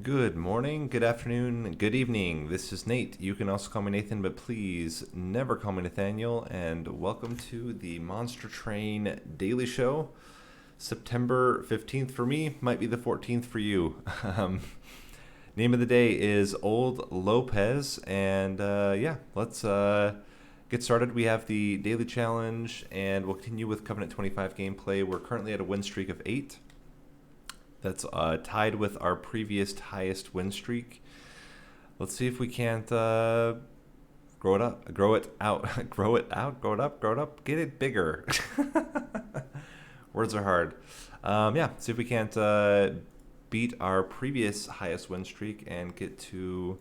Good morning, good afternoon, good evening. This is Nate. You can also call me Nathan, but please never call me Nathaniel. And welcome to the Monster Train Daily Show. September 15th for me, might be the 14th for you. Name of the day is Old Lopez. And yeah, let's get started. We have the daily challenge, and we'll continue with Covenant 25 gameplay. We're currently at a win streak of 8. That's tied with our previous highest win streak. Let's see if we can't grow it up, grow it out, grow it out, grow it up, grow it up, get it bigger. Words are hard. Yeah, see if we can't beat our previous highest win streak and get to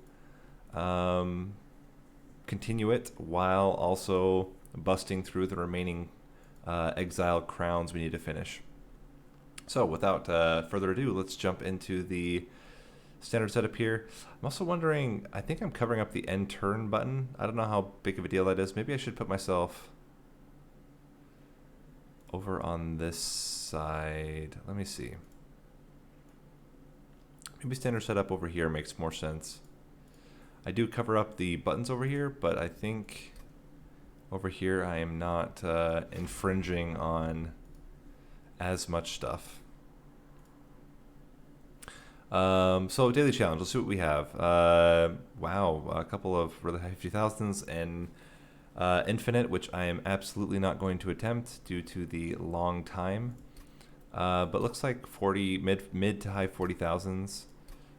continue it while also busting through the remaining exile crowns we need to finish. So without further ado, let's jump into the standard setup here. I'm also wondering, I think I'm covering up the end turn button. I don't know how big of a deal that is. Maybe I should put myself over on this side. Let me see. Maybe standard setup over here makes more sense. I do cover up the buttons over here, but I think over here I am not infringing on as much stuff. So daily challenge, let's see what we have. Wow, a couple of really high 50,000s and infinite, which I am absolutely not going to attempt due to the long time. But looks like 40 mid to high 40,000s.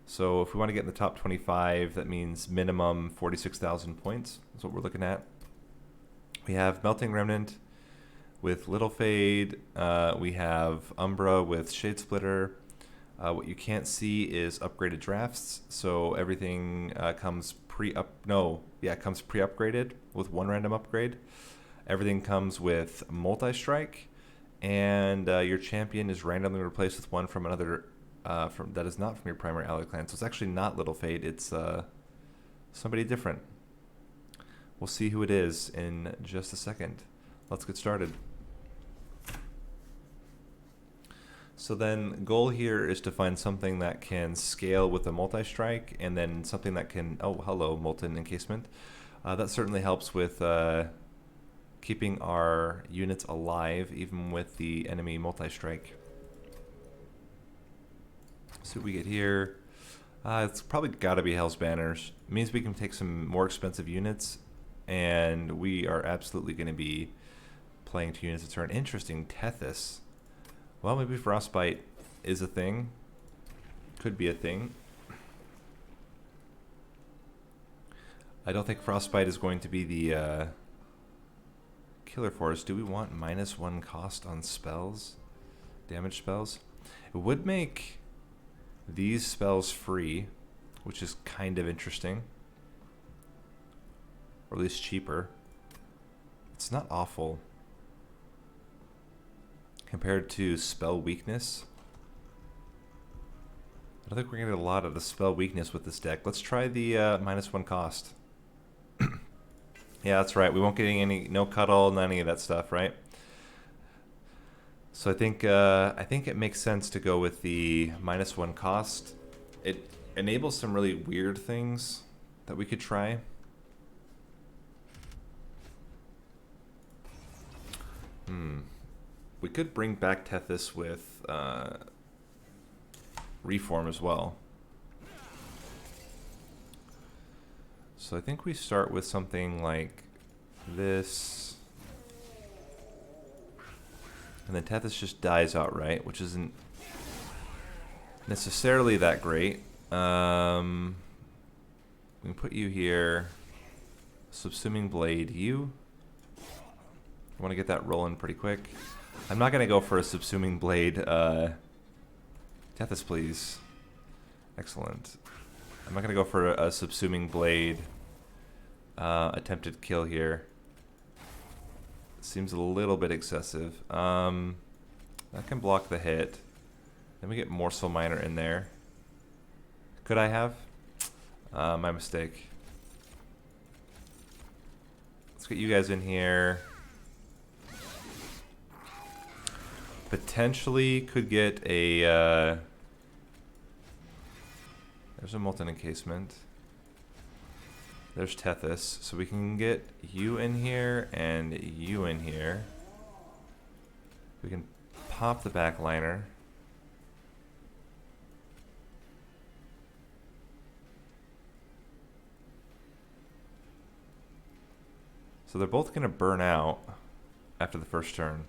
So if we want to get in the top 25, that means minimum 46,000 points. That's what we're looking at. We have Melting Remnant with Little Fade. We have Umbra with Shade Splitter. What you can't see is upgraded drafts. So everything comes pre-upgraded with one random upgrade. Everything comes with multi-strike, and your champion is randomly replaced with one from another that is not from your primary ally clan. So it's actually not Little Fade. It's somebody different. We'll see who it is in just a second. Let's get started. So then goal here is to find something that can scale with a multi-strike, and then something that can, oh hello, molten encasement. That certainly helps with keeping our units alive even with the enemy multi-strike. See what we get here. It's probably got to be Hell's Banners. It means we can take some more expensive units, and we are absolutely going to be playing 2 units a turn. Interesting, Tethys. Well, maybe Frostbite is a thing. Could be a thing. I don't think Frostbite is going to be the killer for us. Do we want -1 cost on spells? Damage spells? It would make these spells free, which is kind of interesting. Or at least cheaper. It's not awful. Compared to spell weakness, I don't think we're going to get a lot of the spell weakness with this deck. Let's try the -1 cost. Yeah, that's right. We won't get any, no cuddle, none of that stuff, right? So I think it makes sense to go with the -1 cost. It enables some really weird things that we could try. We could bring back Tethys with Reform as well. So I think we start with something like this. And then Tethys just dies outright, which isn't necessarily that great. We can put you here. Subsuming Blade, you. I want to get that rolling pretty quick. I'm not going to go for a Subsuming Blade. Tethys, please. Excellent. I'm not going to go for a Subsuming Blade attempted kill here. Seems a little bit excessive. That can block the hit. Then we get Morsel Miner in there. Could I have? My mistake. Let's get you guys in here. Potentially could get a There's a molten encasement. There's Tethys. So we can get you in here and you in here. We can pop the backliner. So they're both going to burn out after the first turn.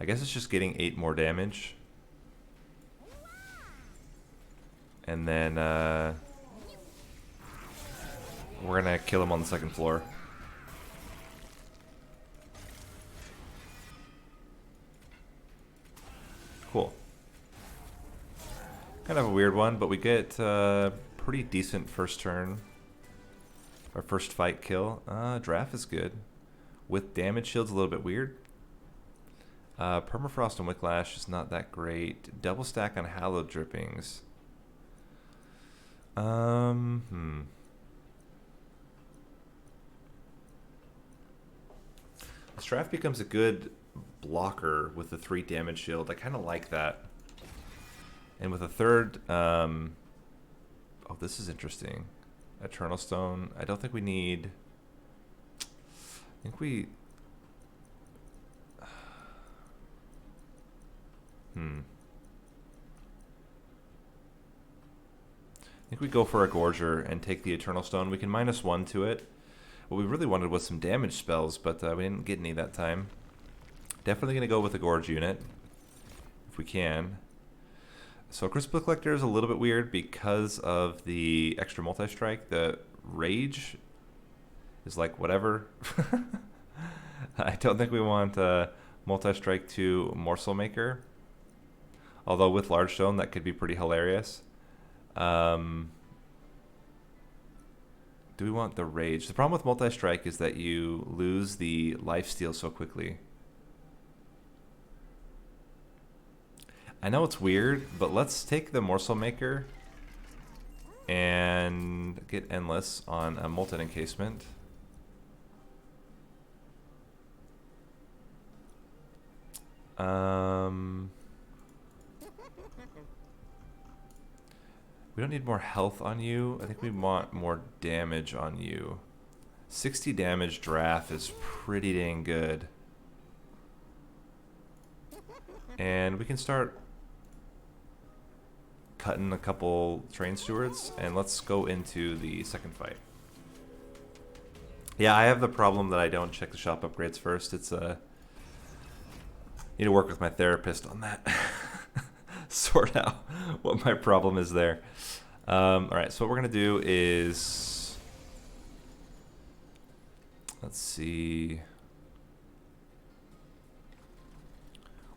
I guess it's just getting 8 more damage. And then we're going to kill him on the second floor. Cool. Kind of a weird one, but we get pretty decent first turn. Our first fight kill. Draft is good. With damage shield's a little bit weird. Permafrost and Wicklash is not that great. Double stack on Hallowed Drippings. This draft becomes a good blocker with the 3 damage shield. I kind of like that. And with a third, oh, this is interesting. Eternal Stone. I don't think we need. I think we. I think we go for a Gorger and take the Eternal Stone. We can -1 to it. What we really wanted was some damage spells, but we didn't get any that time. Definitely going to go with the Gorge unit, if we can. So Crystal Collector is a little bit weird because of the extra multi-strike. The Rage is like whatever. I don't think we want multi-strike to Morsel Maker. Although with Large Stone, that could be pretty hilarious. Do we want the Rage? The problem with multi-strike is that you lose the lifesteal so quickly. I know it's weird, but let's take the Morsel Maker and get Endless on a Molten Encasement. We don't need more health on you. I think we want more damage on you. 60 damage draft is pretty dang good. And we can start cutting a couple train stewards, and let's go into the second fight. Yeah, I have the problem that I don't check the shop upgrades first. It's need to work with my therapist on that. Sort out what my problem is there. Alright, so what we're gonna do is, let's see.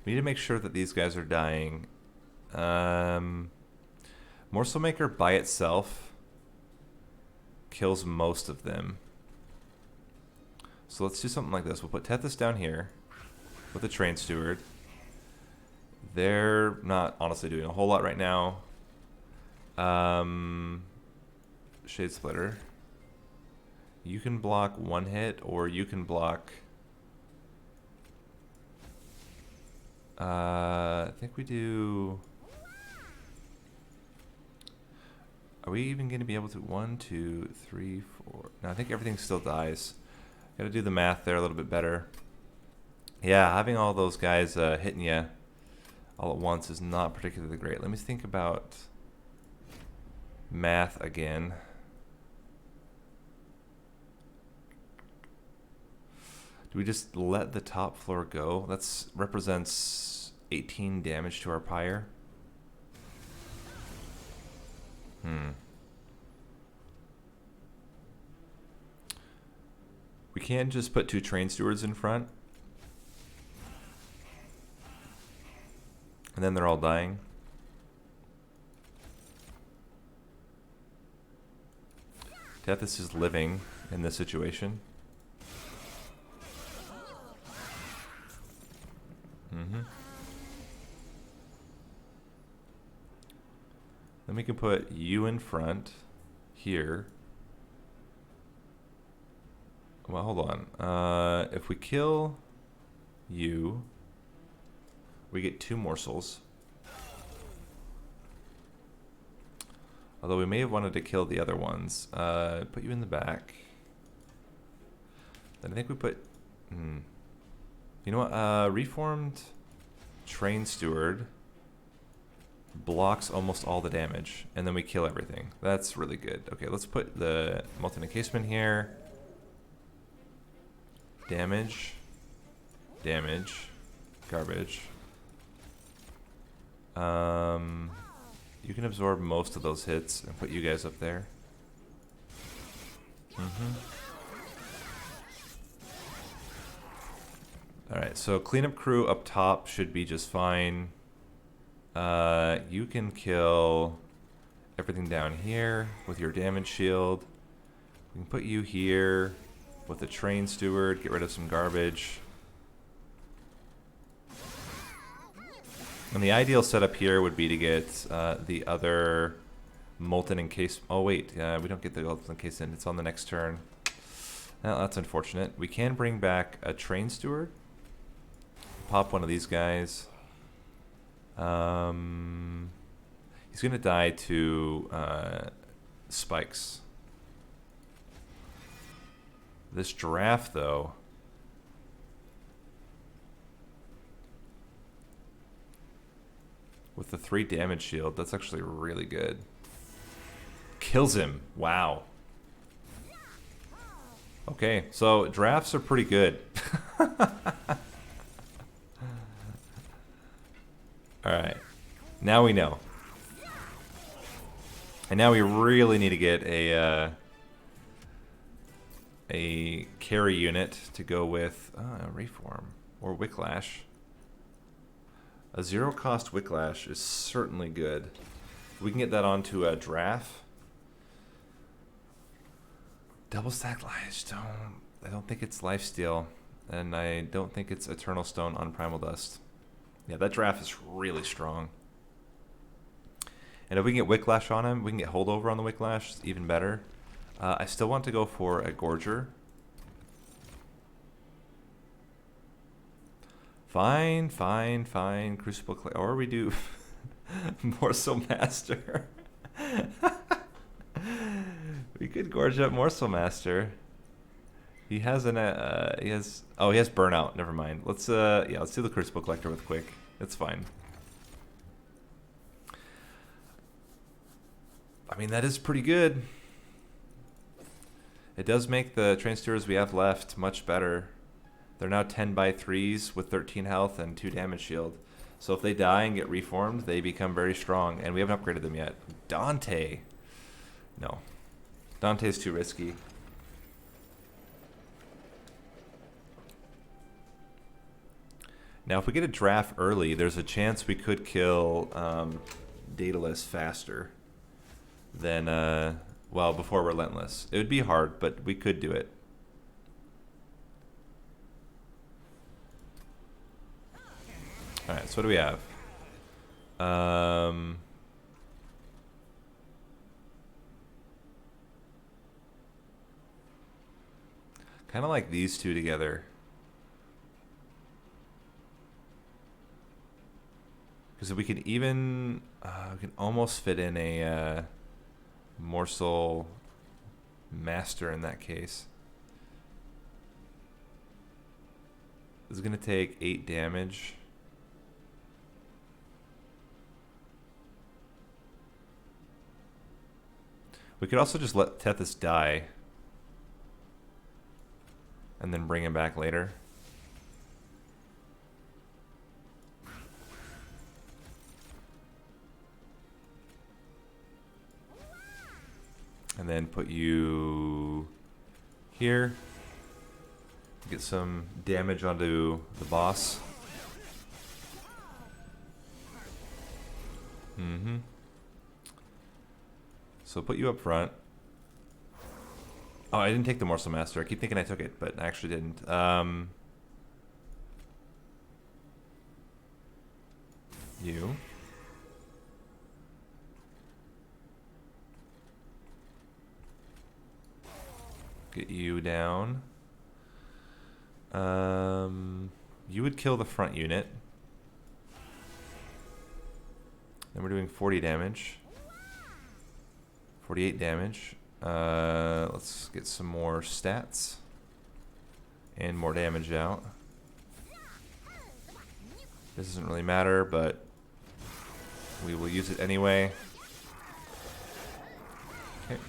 We need to make sure that these guys are dying. Morsel Maker by itself kills most of them. So let's do something like this. We'll put Tethys down here with a Train Steward. They're not honestly doing a whole lot right now. Shade Splitter. You can block 1 hit, or you can block... I think we do... Are we even going to be able to... 1, 2, 3, 4... No, I think everything still dies. Got to do the math there a little bit better. Yeah, having all those guys hitting you all at once is not particularly great. Let me think about math again. Do we just let the top floor go? That represents 18 damage to our pyre. We can just put 2 train stewards in front. And then they're all dying. Tethys is living in this situation. Then we can put you in front here. Well, hold on. If we kill you, we get 2 morsels. Although we may have wanted to kill the other ones. Put you in the back. Then I think we put... You know what? Reformed Train Steward blocks almost all the damage. And then we kill everything. That's really good. Okay, let's put the molten encasement here. Damage. Damage. Garbage. You can absorb most of those hits and put you guys up there. Alright, so cleanup crew up top should be just fine. You can kill everything down here with your damage shield. We can put you here with the train steward, get rid of some garbage. And the ideal setup here would be to get the other molten encasement. Oh wait, we don't get the molten encasement. It's on the next turn. Well, that's unfortunate. We can bring back a train steward. Pop one of these guys. He's gonna die to spikes. This giraffe, though. With the 3 damage shield, that's actually really good. Kills him. Wow. Okay, so drafts are pretty good. Alright. Now we know. And now we really need to get a carry unit to go with Reform or Wicklash. A 0-cost Wicklash is certainly good. We can get that onto a draft. Double stack Lifestone. I don't think it's Lifesteal. And I don't think it's Eternal Stone on Primal Dust. Yeah, that draft is really strong. And if we can get Wicklash on him, we can get Holdover on the Wicklash, even better. I still want to go for a Gorger. Fine. Crucible Clay. Or we do Morsel Master. We could gorge up Morsel Master. He has an he has Burnout. Never mind. Let's yeah, let's do the Crucible Collector with Quick. It's fine. I mean, that is pretty good. It does make the train stewards we have left much better. They're now 10x3s with 13 health and 2 damage shield. So if they die and get reformed, they become very strong. And we haven't upgraded them yet. Dante. No. Dante's too risky. Now if we get a draft early, there's a chance we could kill Daedalus faster than, well, before Relentless. It would be hard, but we could do it. Alright, so what do we have? Kind of like these two together. Because we could even, we can almost fit in a Morsel Master in that case. This is going to take 8 damage. We could also just let Tethys die. And then bring him back later. And then put you here. Get some damage onto the boss. So put you up front. Oh, I didn't take the Morsel Master. I keep thinking I took it, but I actually didn't. You. Get you down. You would kill the front unit. Then we're doing 40 damage. 48 damage. Let's get some more stats. And more damage out. This doesn't really matter, but we will use it anyway. Okay.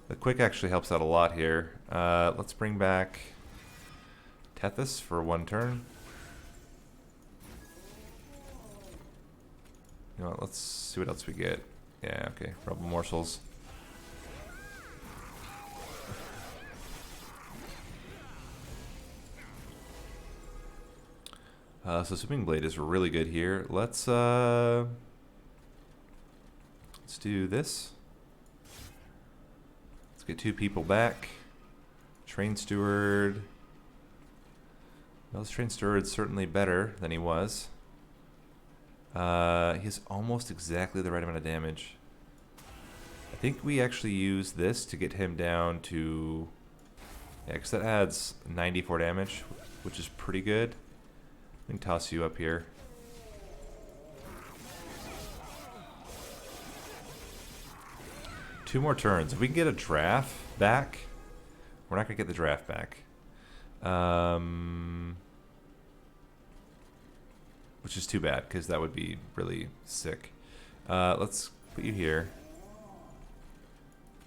The quick actually helps out a lot here. Let's bring back Tethys for 1 turn. You know what, let's see what else we get. Yeah, okay, Rebel Morsels. So Swimming Blade is really good here. Let's do this. Let's get 2 people back. Train Steward. Well, this Train Steward's certainly better than he was. He has almost exactly the right amount of damage. I think we actually use this to get him down to... Yeah, because that adds 94 damage, which is pretty good. Let me toss you up here. Two more turns. If we can get a draft back, we're not going to get the draft back. Which is too bad, because that would be really sick. Let's put you here.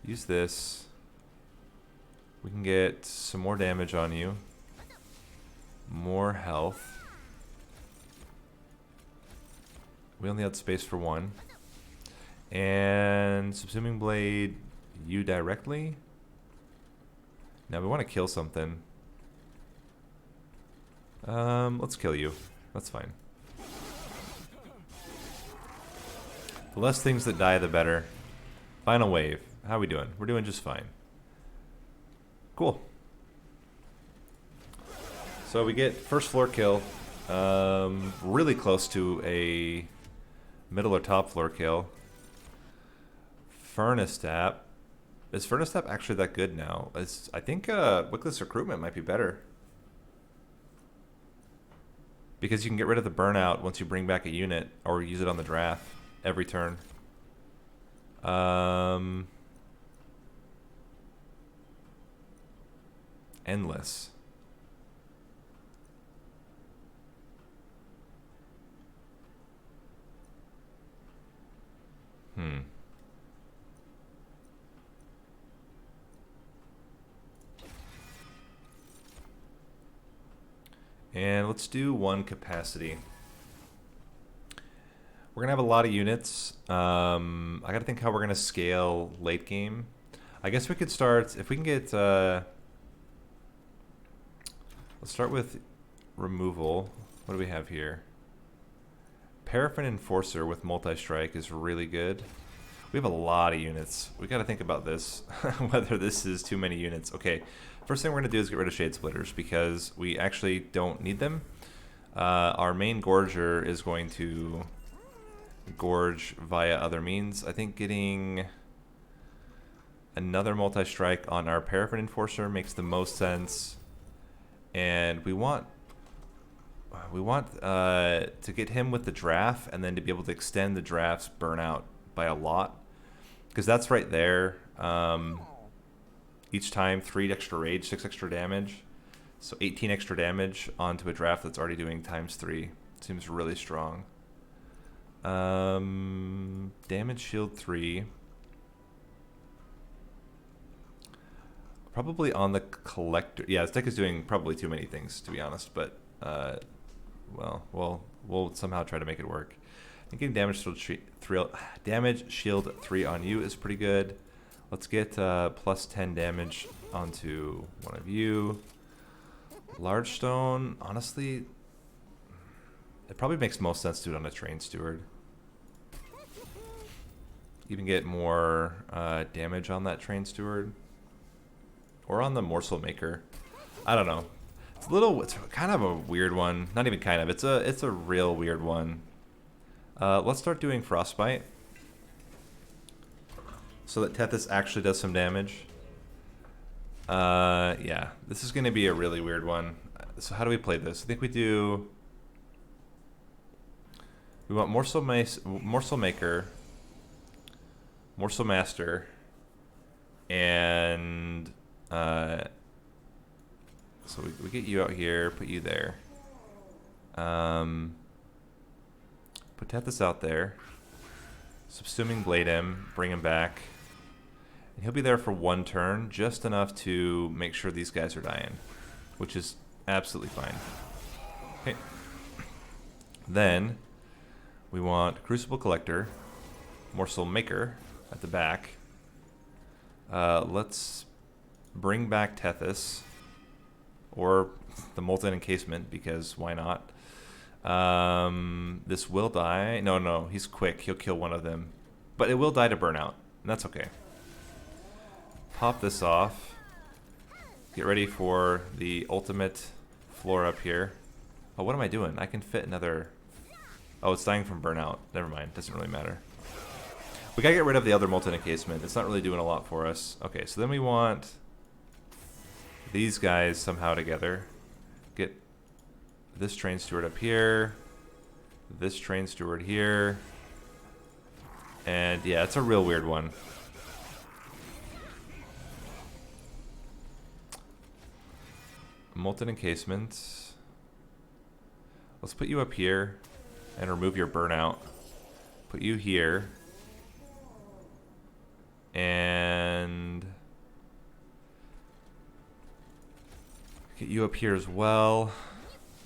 Use this. We can get some more damage on you. More health. We only had space for 1. And Subsuming Blade, you directly. Now we want to kill something. Let's kill you. That's fine. The less things that die, the better. Final wave. How are we doing? We're doing just fine. Cool. So we get first floor kill. Really close to a middle or top floor kill. Furnace Tap. Is Furnace Tap actually that good now? I think Wickless Recruitment might be better. Because you can get rid of the burnout once you bring back a unit or use it on the draft every turn. Endless. And let's do 1 capacity. We're going to have a lot of units. I got to think how we're going to scale late game. I guess we could start, if we can get, let's start with removal. What do we have here? Paraffin Enforcer with multi-strike is really good. We have a lot of units. We got to think about this, whether this is too many units. Okay, first thing we're going to do is get rid of Shade Splitters because we actually don't need them. Our main Gorger is going to gorge via other means. I think getting another multi-strike on our Paraffin Enforcer makes the most sense. And we want to get him with the draft and then to be able to extend the draft's burnout by a lot. Because that's right there. Each time, 3 extra rage, 6 extra damage. So 18 extra damage onto a draft that's already doing ×3. Seems really strong. Damage shield 3. Probably on the collector. Yeah, this deck is doing probably too many things, to be honest. But, well, we'll somehow try to make it work. I think getting damage shield 3 on you is pretty good. Let's get plus 10 damage onto one of you. Large Stone, honestly, it probably makes most sense to do it on a Train Steward. Even get more damage on that Train Steward. Or on the Morsel Maker. I don't know. It's kind of a weird one. Not even kind of. It's a real weird one. Let's start doing Frostbite. So that Tethys actually does some damage. Yeah, this is going to be a really weird one. So how do we play this? I think we do... We want Morsel Maker, Morsel Master, and so we get you out here, put you there. Put Tethys out there. Subsuming Blade him, bring him back. And he'll be there for one turn, just enough to make sure these guys are dying, which is absolutely fine. Okay. Then we want Crucible Collector, Morsel Maker at the back. Let's bring back Tethys, or the Molten Encasement, because why not? This will die. No, he's quick. He'll kill one of them. But it will die to burnout, and that's okay. Pop this off. Get ready for the ultimate floor up here. Oh, what am I doing? I can fit another... Oh, it's dying from burnout. Never mind. Doesn't really matter. We gotta get rid of the other Molten Encasement. It's not really doing a lot for us. Okay, so then we want these guys somehow together. Get this Train Steward up here. This Train Steward here. And yeah, it's a real weird one. Molten Encasement. Let's put you up here and remove your burnout. Put you here. And get you up here as well.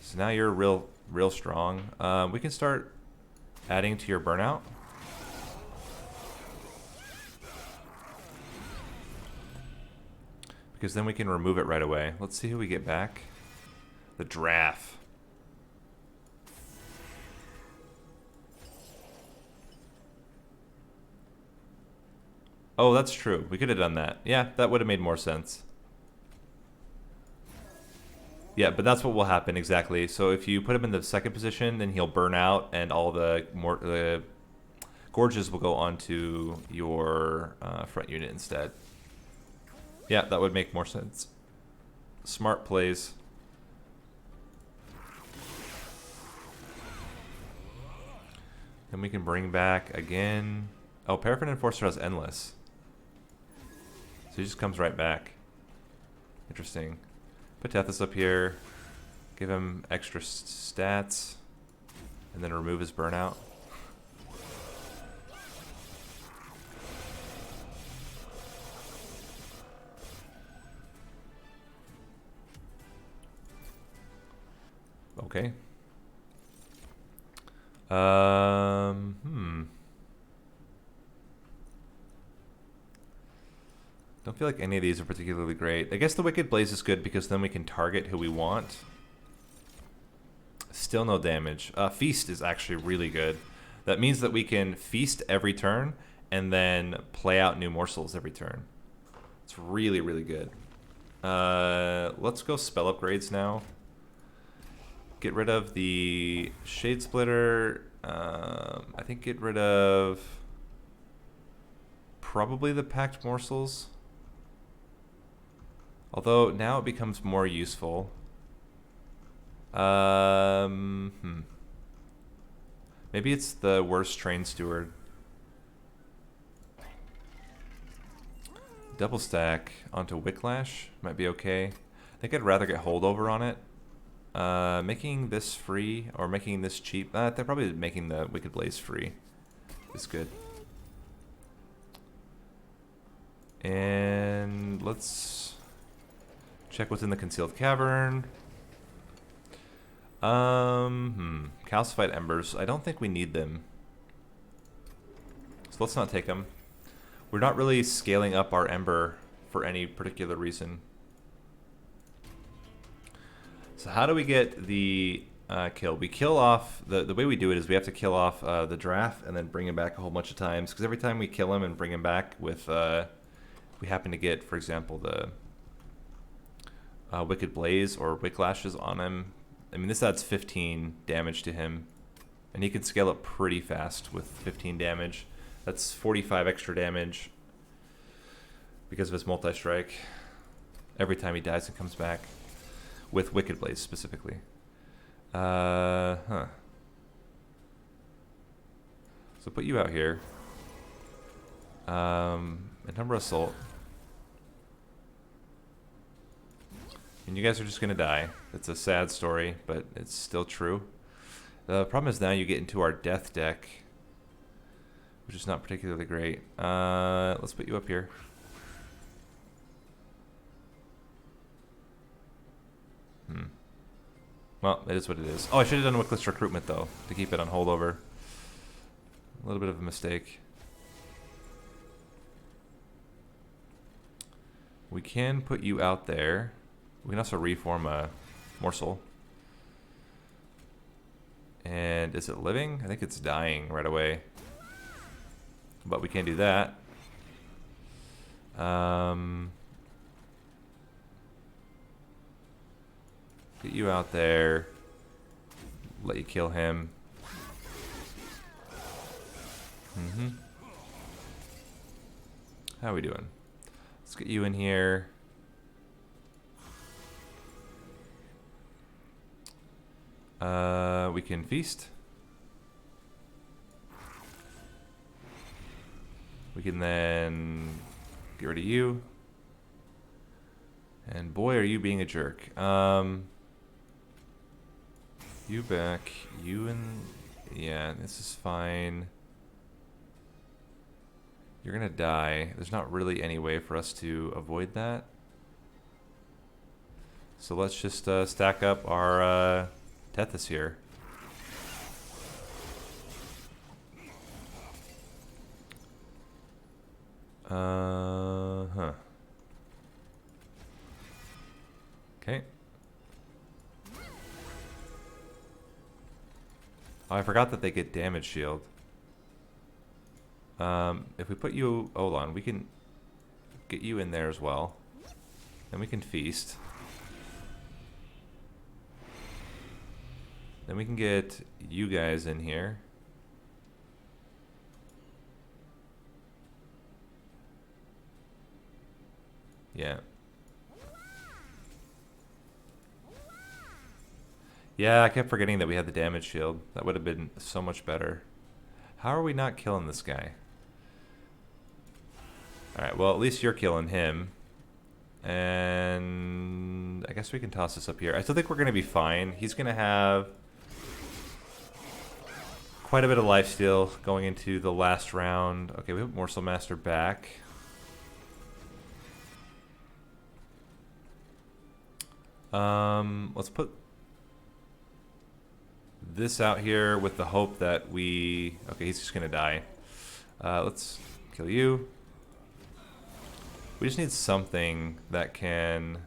So now you're real strong. We can start adding to your burnout. Because then we can remove it right away. Let's see who we get back. The Draft. Oh, that's true. We could have done that. Yeah, that would have made more sense. Yeah, but that's what will happen exactly. So if you put him in the second position, then he'll burn out, and all the gorges will go onto your front unit instead. Yeah, that would make more sense. Smart plays. Then we can bring back again. Oh, Paraffin Enforcer has Endless. So he just comes right back. Interesting. Put Tethys up here. Give him extra stats. And then remove his burnout. Okay. Don't feel like any of these are particularly great. I guess the Wicked Blaze is good because then we can target who we want. Still no damage. Feast is actually really good. That means that we can feast every turn and then play out new morsels every turn. It's really, really good. Let's go spell upgrades now. Get rid of the Shade Splitter. I think get rid of probably the Packed Morsels. Although now it becomes more useful. Maybe it's the worst Train Steward. Double stack onto Wicklash might be okay. I think I'd rather get holdover on it. Making this free or making this cheap. They're probably making the Wicked Blaze free. Is good. And let's check what's in the Concealed Cavern. Calcified Embers. I don't think we need them. So let's not take them. We're not really scaling up our Ember for any particular reason. So how do we get the kill? We kill off, the way we do it is we have to kill off the Draft and then bring him back a whole bunch of times. Because every time we kill him and bring him back with, we happen to get, for example, the Wicked Blaze or Wicklashes on him. I mean, this adds 15 damage to him. And he can scale up pretty fast with 15 damage. That's 45 extra damage because of his multi-strike. every time he dies and comes back. With Wicked Blaze specifically. So put you out here. Number Assault. And you guys are just going to die. It's a sad story, but it's still true. The problem is now you get into our death deck, which is not particularly great. Let's put you up here. Well, it is what it is. Oh, I should have done Wickless Recruitment, though, to keep it on holdover. A little bit of a mistake. We can put you out there. We can also reform a Morsel. And is it living? I think it's dying right away. But we can't do that. Get you out there. Let you kill him. How are we doing? Let's get you in here. We can feast. We can then get rid of you. And boy, are you being a jerk. You back. You and... Yeah, this is fine. You're gonna die. There's not really any way for us to avoid that. So let's just stack up our Tethys here. Okay. Oh, I forgot that they get damage shield. If we put you... Hold on, we can get you in there as well. Then we can feast. Then we can get you guys in here. Yeah. Yeah, I kept forgetting that we had the damage shield. That would have been so much better. How are we not killing this guy? Alright, well, at least you're killing him. And I guess we can toss this up here. I still think we're going to be fine. He's going to have quite a bit of lifesteal going into the last round. Okay, we have Morsel Master back. Let's put this out here with the hope that we... Okay, he's just gonna die. Let's kill you. We just need something that can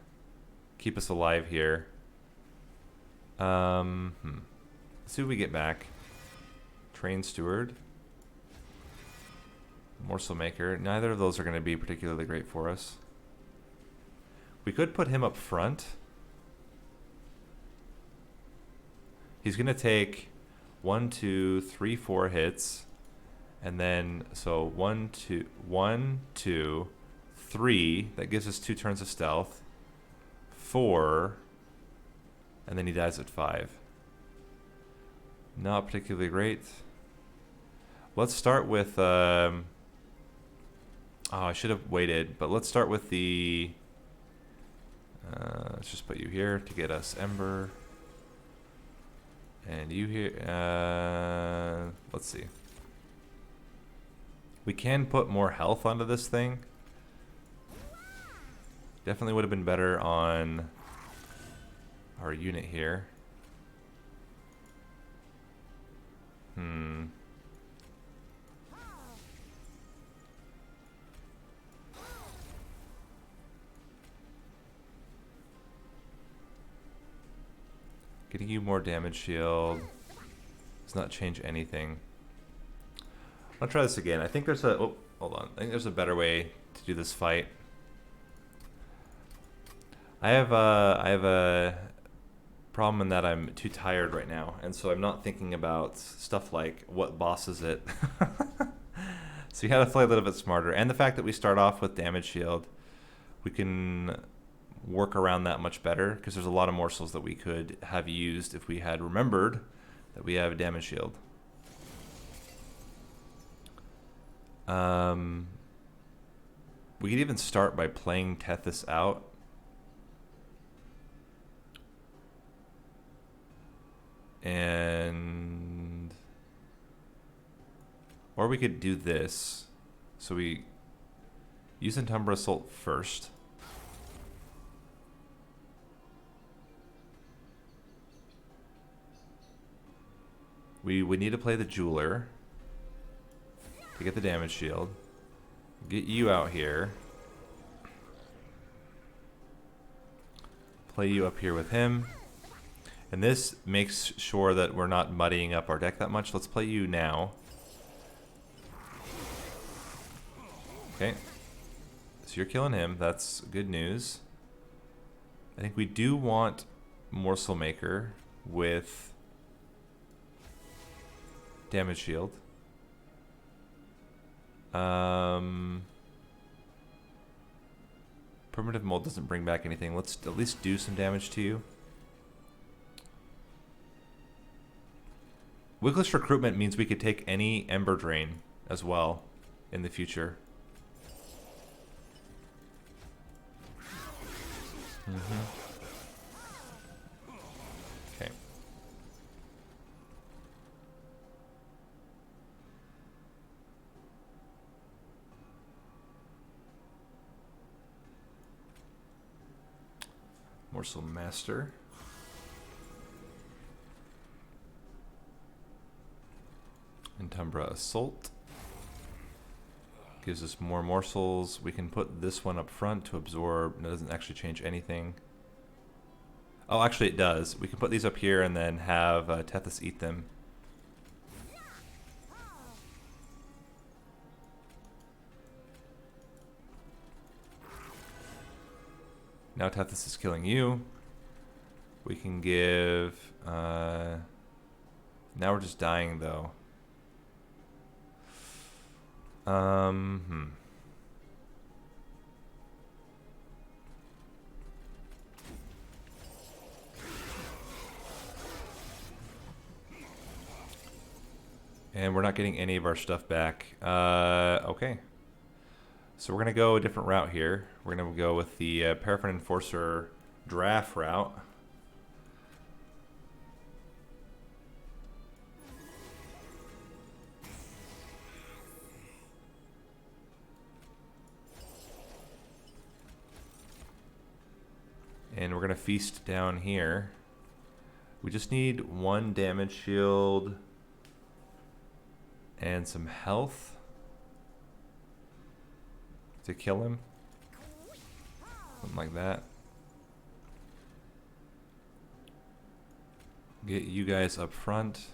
keep us alive here. Let's see what we get back. Train Steward. Morsel Maker. Neither of those are going to be particularly great for us. We could put him up front. He's going to take 1, 2, 3, 4 hits. And then, so 1, 2, 3. That gives us 2 turns of stealth. 4. And then he dies at 5. Not particularly great. Let's start with... oh, I should have waited. But let's start with the... let's just put you here to get us Ember. And you here... let's see. We can put more health onto this thing. Definitely would have been better on our unit here. Getting you more damage shield does not change anything. I'll try this again. I think there's a... Oh, hold on. I think there's a better way to do this fight. I have a problem in that I'm too tired right now, and so I'm not thinking about stuff like what boss is it. So you have to play a little bit smarter. And the fact that we start off with damage shield, we can work around that much better, because there's a lot of morsels that we could have used if we had remembered that we have a damage shield. We could even start by playing Tethys out. And... or we could do this. So we use Entumbra Assault first. We need to play the Jeweler to get the damage shield. Get you out here. Play you up here with him. And this makes sure that we're not muddying up our deck that much. Let's play you now. Okay. So you're killing him. That's good news. I think we do want Morsel Maker with damage shield. Primitive Mold doesn't bring back anything. Let's at least do some damage to you. Wickless Recruitment means we could take any Ember Drain as well in the future. Okay. Morsel Master. Entumbra Assault. Gives us more morsels. We can put this one up front to absorb. It doesn't actually change anything. Oh, actually it does. We can put these up here and then have Tethys eat them. Now Tethys is killing you. We can give... now we're just dying though. And we're not getting any of our stuff back. Okay. So we're going to go a different route here. We're going to go with the Paraffin Enforcer draft route. And we're going to feast down here. We just need one damage shield and some health to kill him. Something like that. Get you guys up front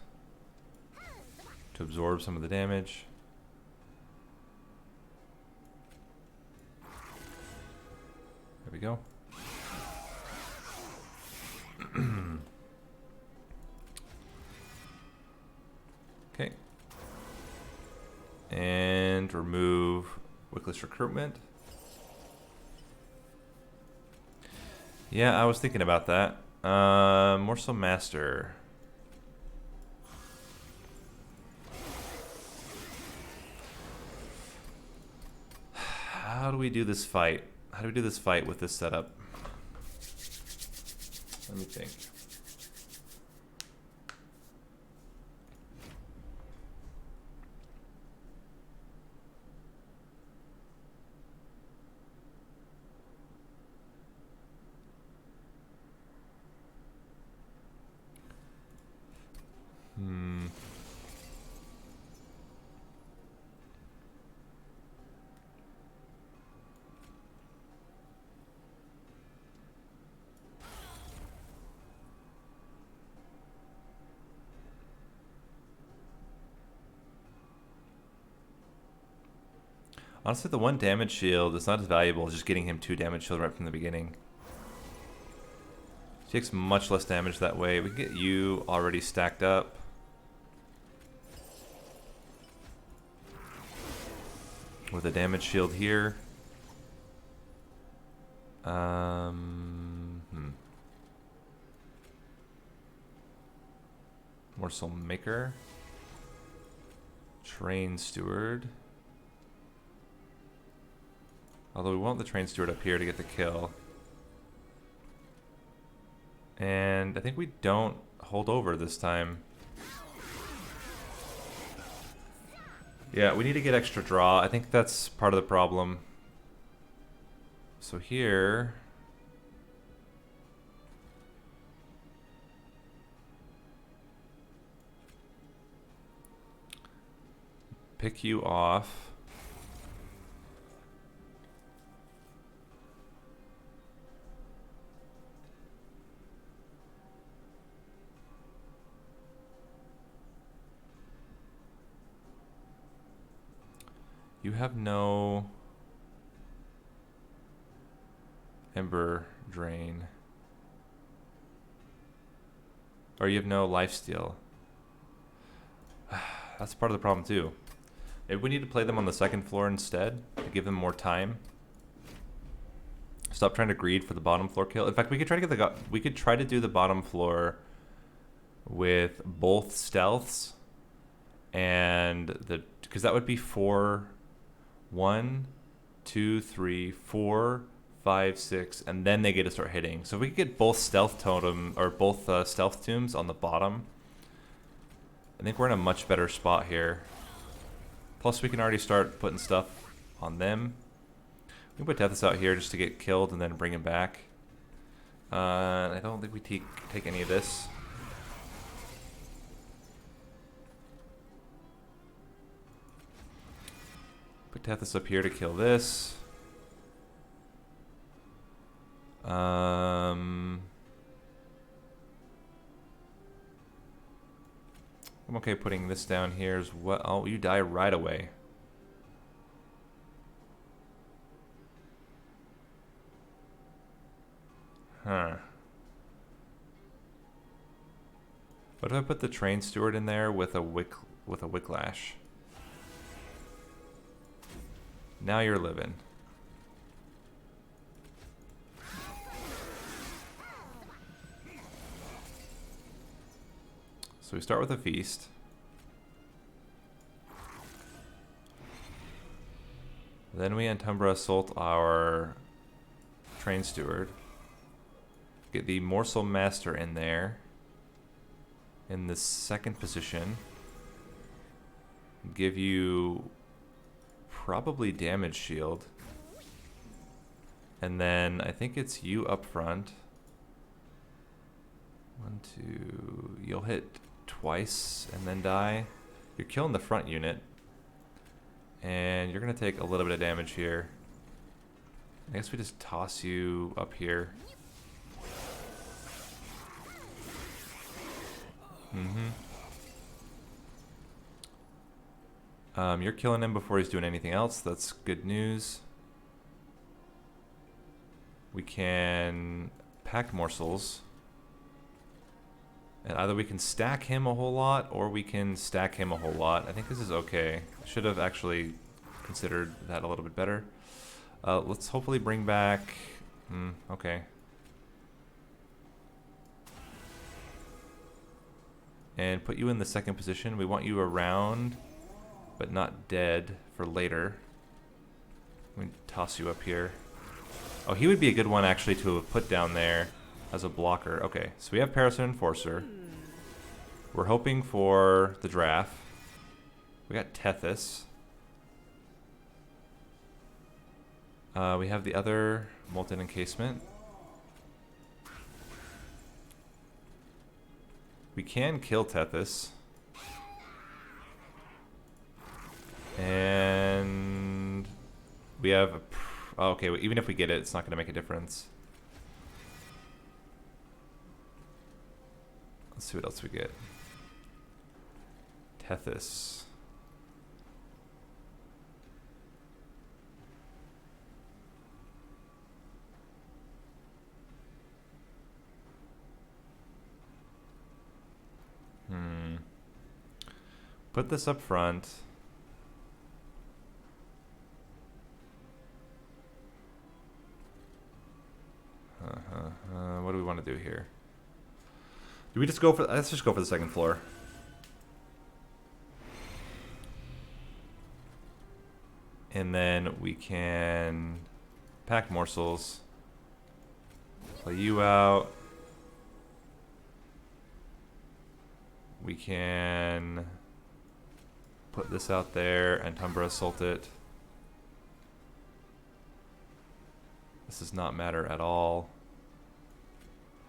to absorb some of the damage. There we go. Okay. And remove Wickless Recruitment. Yeah, I was thinking about that. Morsel Master. How do we do this fight? How do we do this fight with this setup? Let me think. Honestly, the one damage shield is not as valuable as just getting him 2 damage shield right from the beginning. He takes much less damage that way. We can get you already stacked up. With a damage shield here. Morsel maker. Train steward. Although we want the train steward up here to get the kill. And I think we don't hold over this time. Yeah, we need to get extra draw. I think that's part of the problem. So here... pick you off. You have no Ember Drain. Or you have no Lifesteal. That's part of the problem too. Maybe we need to play them on the second floor instead to give them more time. Stop trying to greed for the bottom floor kill. In fact, we could try to get we could try to do the bottom floor with both stealths and the, because that would be 4, 1, 2, 3, 4, 5, 6, and then they get to start hitting. So if we could get both stealth totem or both stealth tombs on the bottom, I think we're in a much better spot here. Plus, we can already start putting stuff on them. We can put Tethys out here just to get killed and then bring him back. I don't think we take any of this. Put Tethys up here to kill this. I'm okay putting this down here as well. Oh, you die right away. Huh. What if I put the train steward in there with a wicklash? Now you're living. So we start with a feast. Then we Entumbra Assault our train steward. Get the Morsel Master in there. In the second position. Give you probably damage shield. And then I think it's you up front. 1, 2, you'll hit twice and then die. You're killing the front unit. And you're gonna take a little bit of damage here. I guess we just toss you up here. You're killing him before he's doing anything else. That's good news. We can pack morsels. And either we can stack him a whole lot, or we can stack him a whole lot. I think this is okay. Should have actually considered that a little bit better. Let's hopefully bring back... okay. And put you in the second position. We want you around, but not dead for later. We toss you up here. Oh, he would be a good one actually to have put down there as a blocker. Okay, so we have Parasite Enforcer. We're hoping for the draft. We got Tethys. We have the other Molten Encasement. We can kill Tethys. And we have a... oh, okay, well, even if we get it, it's not going to make a difference. Let's see what else we get. Tethys. Put this up front. What do we want to do here? Do we just go for... let's just go for the second floor. And then we can pack morsels. Play you out. We can put this out there and Tumbra assault it. This does not matter at all.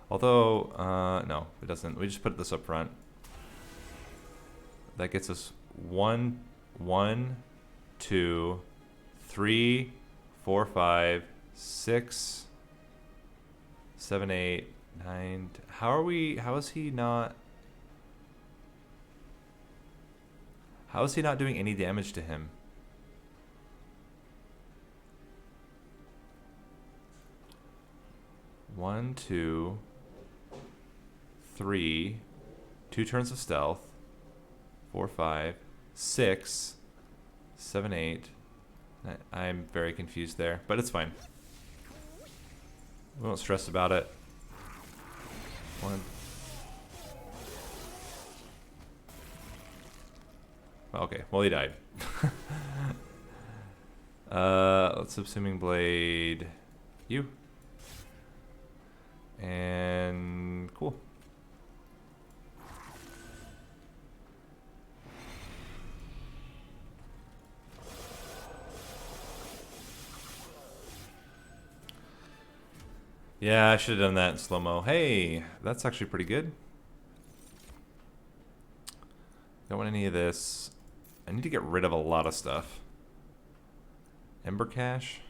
Although, no, it doesn't. We just put this up front. That gets us 1, 2, 3, 4, 5, 6, 7, 8, 9. How is he not doing any damage to him? One, 2, 3, 2 turns of stealth, 4, 5, 6, 7, 8. I'm very confused there, but it's fine. We won't stress about it. 1. Okay, well he died. Let's subsuming blade you. And cool. Yeah, I should have done that in slow-mo. Hey, that's actually pretty good. Don't want any of this. I need to get rid of a lot of stuff. Ember cache.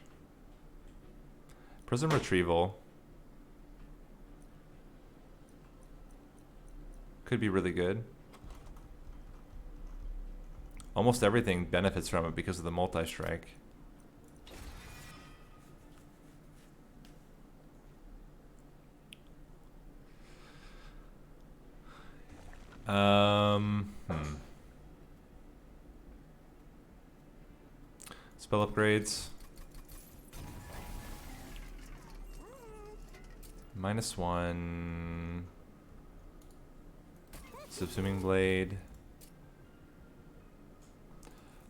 Prism retrieval. Could be really good. Almost everything benefits from it because of the multi-strike. Spell upgrades. -1. Subsuming blade.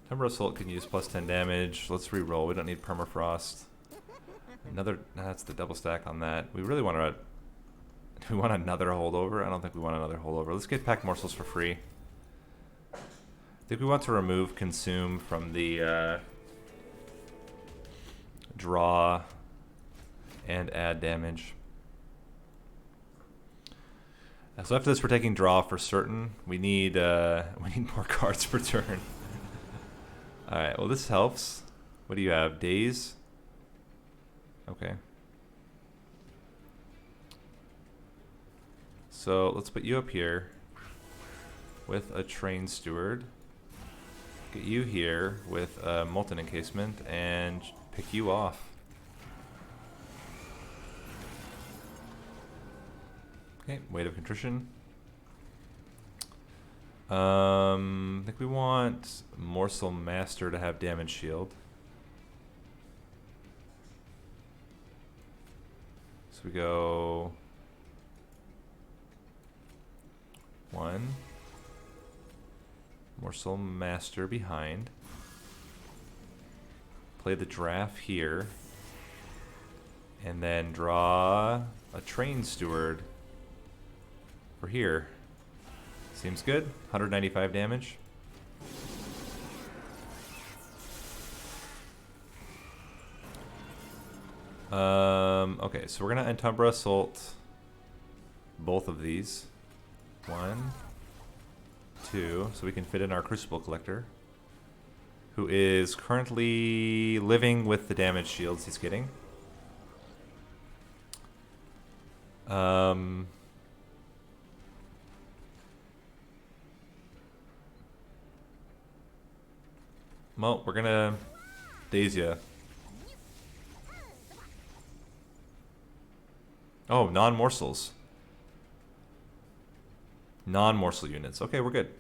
Timber Assault can use +10 damage. Let's re-roll. We don't need permafrost. Another. That's the double stack on that. We really want to. Do we want another holdover? I don't think we want another holdover. Let's get pack morsels for free. I think we want to remove consume from the draw and add damage. So after this, we're taking draw for certain. We need more cards per turn. All right. Well, this helps. What do you have? Days. Okay. So let's put you up here with a train steward. Get you here with a molten encasement and pick you off. Okay, weight of contrition. I think we want Morsel Master to have damage shield. So we go 1. Morsel Master behind. Play the draft here. And then draw a train steward for here. Seems good. 195 damage. Okay, so we're gonna Entumbra Assault both of these. 1, 2, so we can fit in our Crucible Collector, who is currently living with the damage shields he's getting. Well, we're gonna daze ya. Oh, non-morsels. Non-morsel units. Okay, we're good.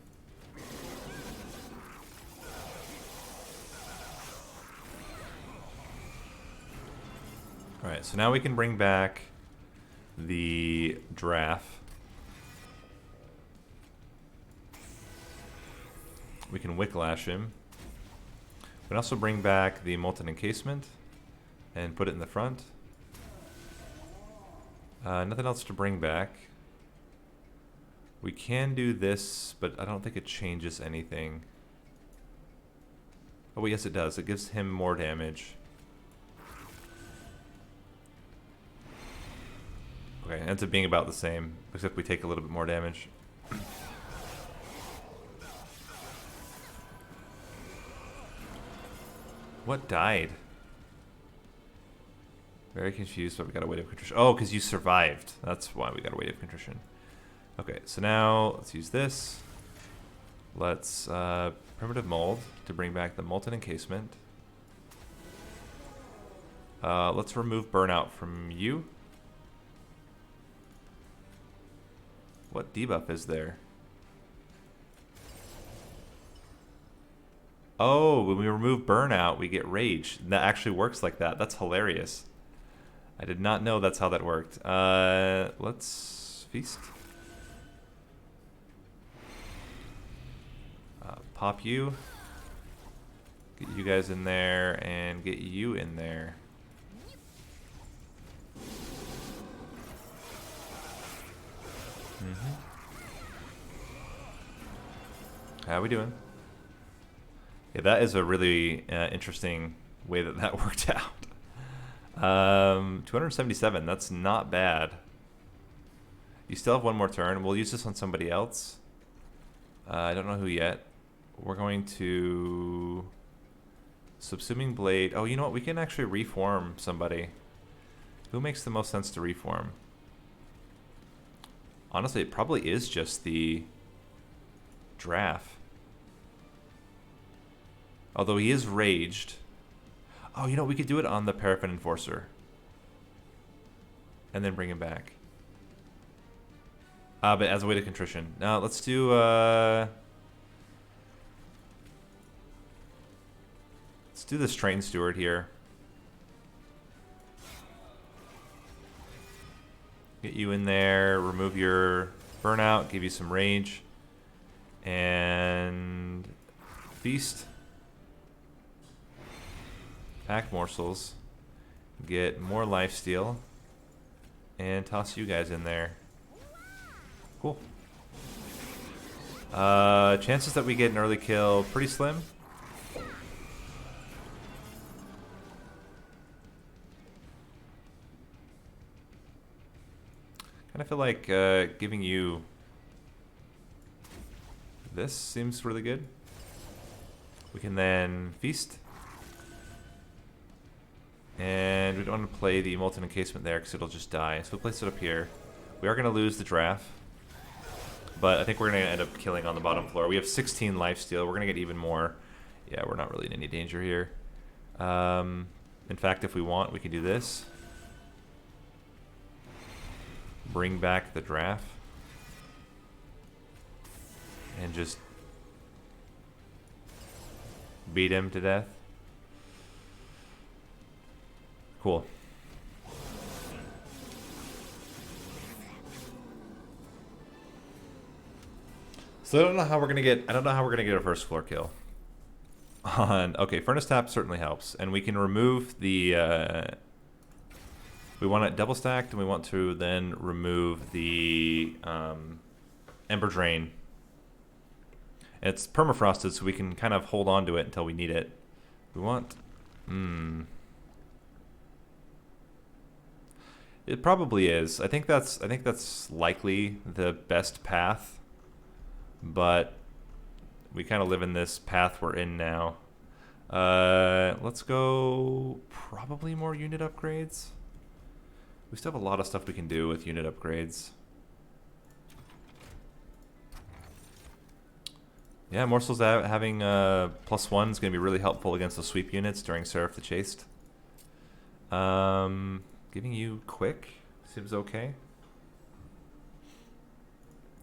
Alright, so now we can bring back the draft. We can Wicklash him. We can also bring back the molten encasement and put it in the front. Nothing else to bring back. We can do this, but I don't think it changes anything. Oh, yes, it does. It gives him more damage. Okay, ends up being about the same, except we take a little bit more damage. What died? Very confused, but we got a weight of contrition. Oh, because you survived. That's why we got a weight of contrition. Okay, so now let's use this. Let's primitive mold to bring back the molten encasement. Let's remove burnout from you. What debuff is there? Oh, when we remove burnout, we get rage. That actually works like that. That's hilarious. I did not know that's how that worked. Let's feast. Pop you. Get you guys in there and get you in there. How we doing? Yeah, that is a really interesting way that that worked out. 277, that's not bad. You still have one more turn. We'll use this on somebody else. I don't know who yet. We're going to... Subsuming Blade. Oh, you know what? We can actually reform somebody. Who makes the most sense to reform? Honestly, it probably is just the Draft. Although he is raged. Oh, you know, we could do it on the Paraffin Enforcer. And then bring him back. But as a way to contrition. Now, let's do... let's do this Train Steward here. Get you in there, remove your burnout, give you some rage. And... Feast. Pack morsels. Get more lifesteal. And toss you guys in there. Cool. Chances that we get an early kill, pretty slim. Kind of feel like giving you this seems really good. We can then feast. And we don't want to play the molten encasement there because it'll just die. So we'll place it up here. We are going to lose the Draft. But I think we're going to end up killing on the bottom floor. We have 16 lifesteal. We're going to get even more. Yeah, we're not really in any danger here. In fact, if we want, we can do this. Bring back the Draft. And just beat him to death. Cool. So I don't know how we're gonna get a first floor kill. Okay, Furnace Tap certainly helps, and we can remove the. We want it double stacked, and we want to then remove the Ember Drain. It's permafrosted, so we can kind of hold on to it until we need it. We want. It probably is. I think that's likely the best path. But we kind of live in this path we're in now. Let's go probably more unit upgrades. We still have a lot of stuff we can do with unit upgrades. Yeah, Morsels having +1 is going to be really helpful against the sweep units during Seraph the Chaste. Giving you quick seems okay.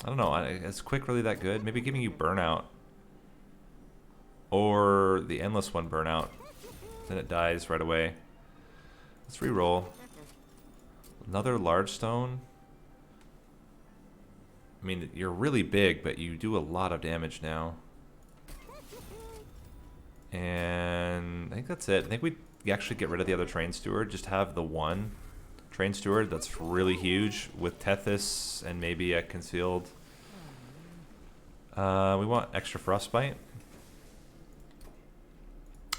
I don't know. Is quick really that good? Maybe giving you burnout. Or the endless one burnout. Then it dies right away. Let's re-roll. Another large stone. I mean, you're really big, but you do a lot of damage now. And think that's it. I think we actually get rid of the other train steward. Just have the one train steward that's really huge with Tethys and maybe a concealed. We want extra frostbite.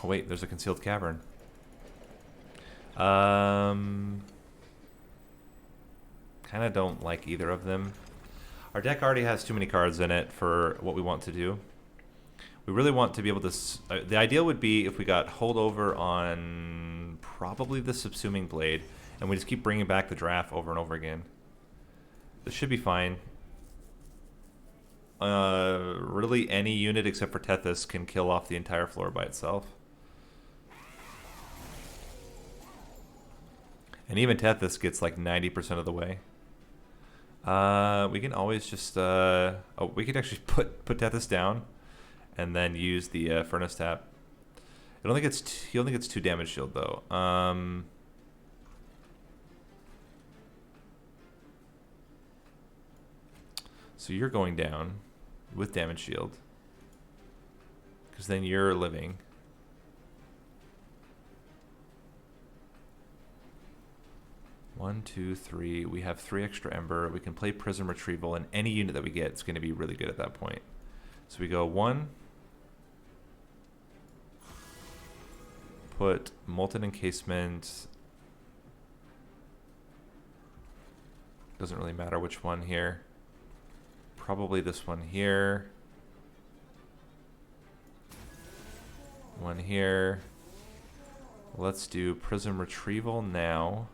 Oh wait, there's a concealed cavern. Kind of don't like either of them. Our deck already has too many cards in it for what we want to do. We really want to be able to... the ideal would be if we got holdover on probably the Subsuming Blade, and we just keep bringing back the draft over and over again. This should be fine. Really any unit except for Tethys can kill off the entire floor by itself. And even Tethys gets like 90% of the way. We can always just... oh, we could actually put Tethys down and then use the Furnace Tap. It only gets he only gets 2 damage shield though. So you're going down with damage shield, because then you're living. One, two, three. We have 3 extra Ember. We can play Prism Retrieval, and any unit that we get is going to be really good at that point. So we go 1. Put Molten Encasement. Doesn't really matter which one here. Probably this one here. One here. Let's do Prism Retrieval now.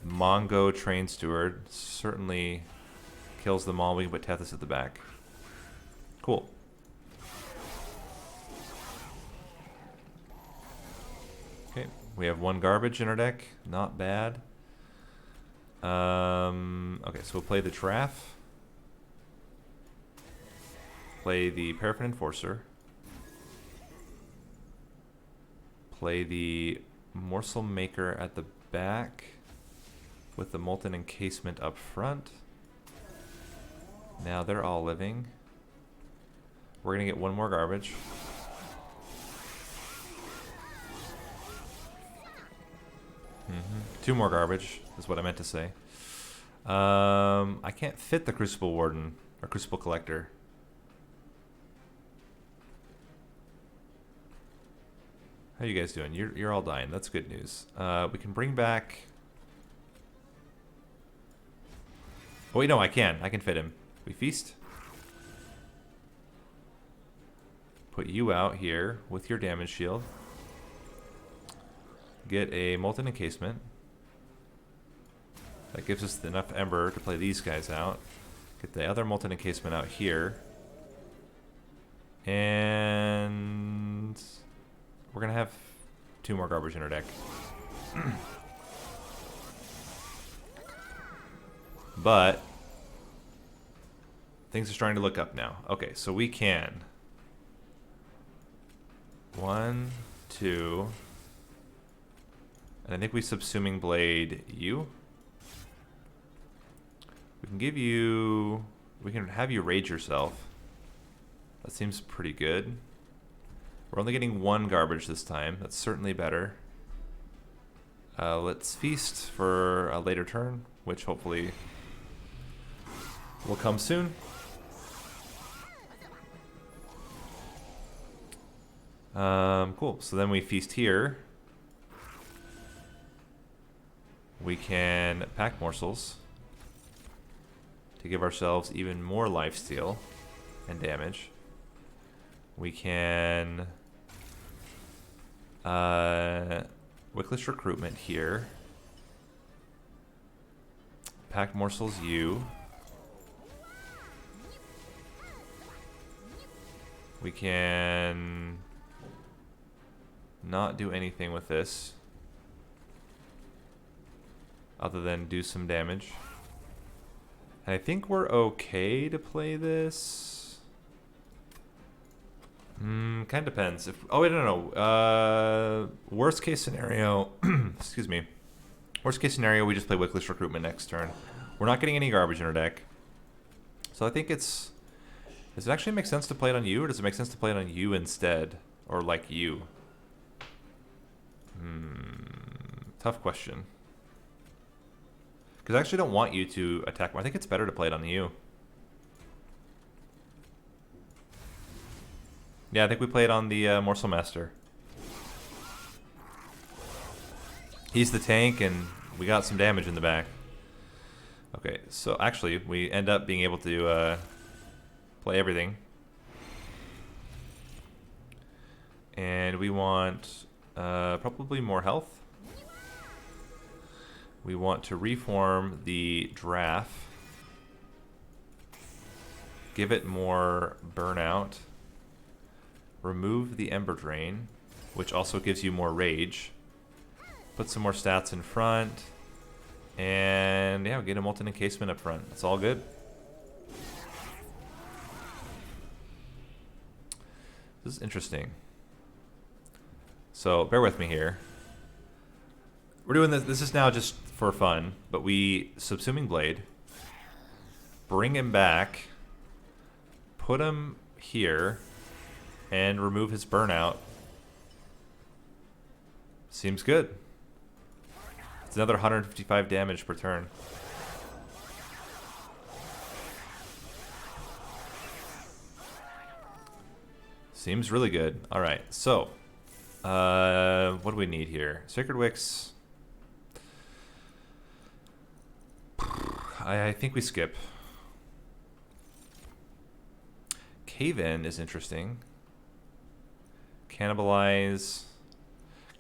Mongo Train Steward certainly kills them all. We can put Tethys at the back. Cool. Okay, we have 1 garbage in our deck. Not bad. Okay, so we'll play the Giraffe. Play the Paraffin Enforcer. Play the Morsel Maker at the back with the Molten Encasement up front. Now they're all living. We're gonna get 1 more garbage. Mm-hmm. 2 more garbage is what I meant to say. I can't fit the Crucible Warden or Crucible Collector. How you guys doing? You're all dying. That's good news. We can bring back... Oh wait, no, I can fit him. We feast. Put you out here with your damage shield. Get a Molten Encasement. That gives us enough Ember to play these guys out. Get the other Molten Encasement out here. And we're going to have 2 more garbage in our deck. But things are starting to look up now. Okay, so we can 1, 2, and I think we Subsuming Blade you. We can give you... we can have you rage yourself. That seems pretty good. We're only getting 1 garbage this time. That's certainly better. Let's feast for a later turn, which hopefully will come soon. Cool. So then we feast here. We can pack morsels to give ourselves even more lifesteal and damage. We can Wickless Recruitment here. Pack morsels you. We can not do anything with this other than do some damage. And I think we're okay to play this. Kind of depends. If oh wait, no. Worst case scenario, excuse me. Worst case scenario, we just play Wickless Recruitment next turn. We're not getting any garbage in our deck, so I think it's Does it actually make sense to play it on you, or does it make sense to play it on you instead? Or like you? Tough question. Because I actually don't want you to attack. I think it's better to play it on you. Yeah, I think we play it on the Morsel Master. He's the tank, and we got some damage in the back. Okay, so actually, we end up being able to play everything. And we want probably more health. We want to reform the draft. Give it more burnout. Remove the Ember Drain, which also gives you more rage. Put some more stats in front. And yeah, we get a Molten Encasement up front. It's all good. This is interesting. So bear with me here. We're doing this. This is now just for fun, but we Subsuming Blade, bring him back, put him here, and remove his burnout. Seems good. It's another 155 damage per turn. Seems really good. All right, so what do we need here? Sacred Wicks. I think we skip. Cave-In is interesting. Cannibalize.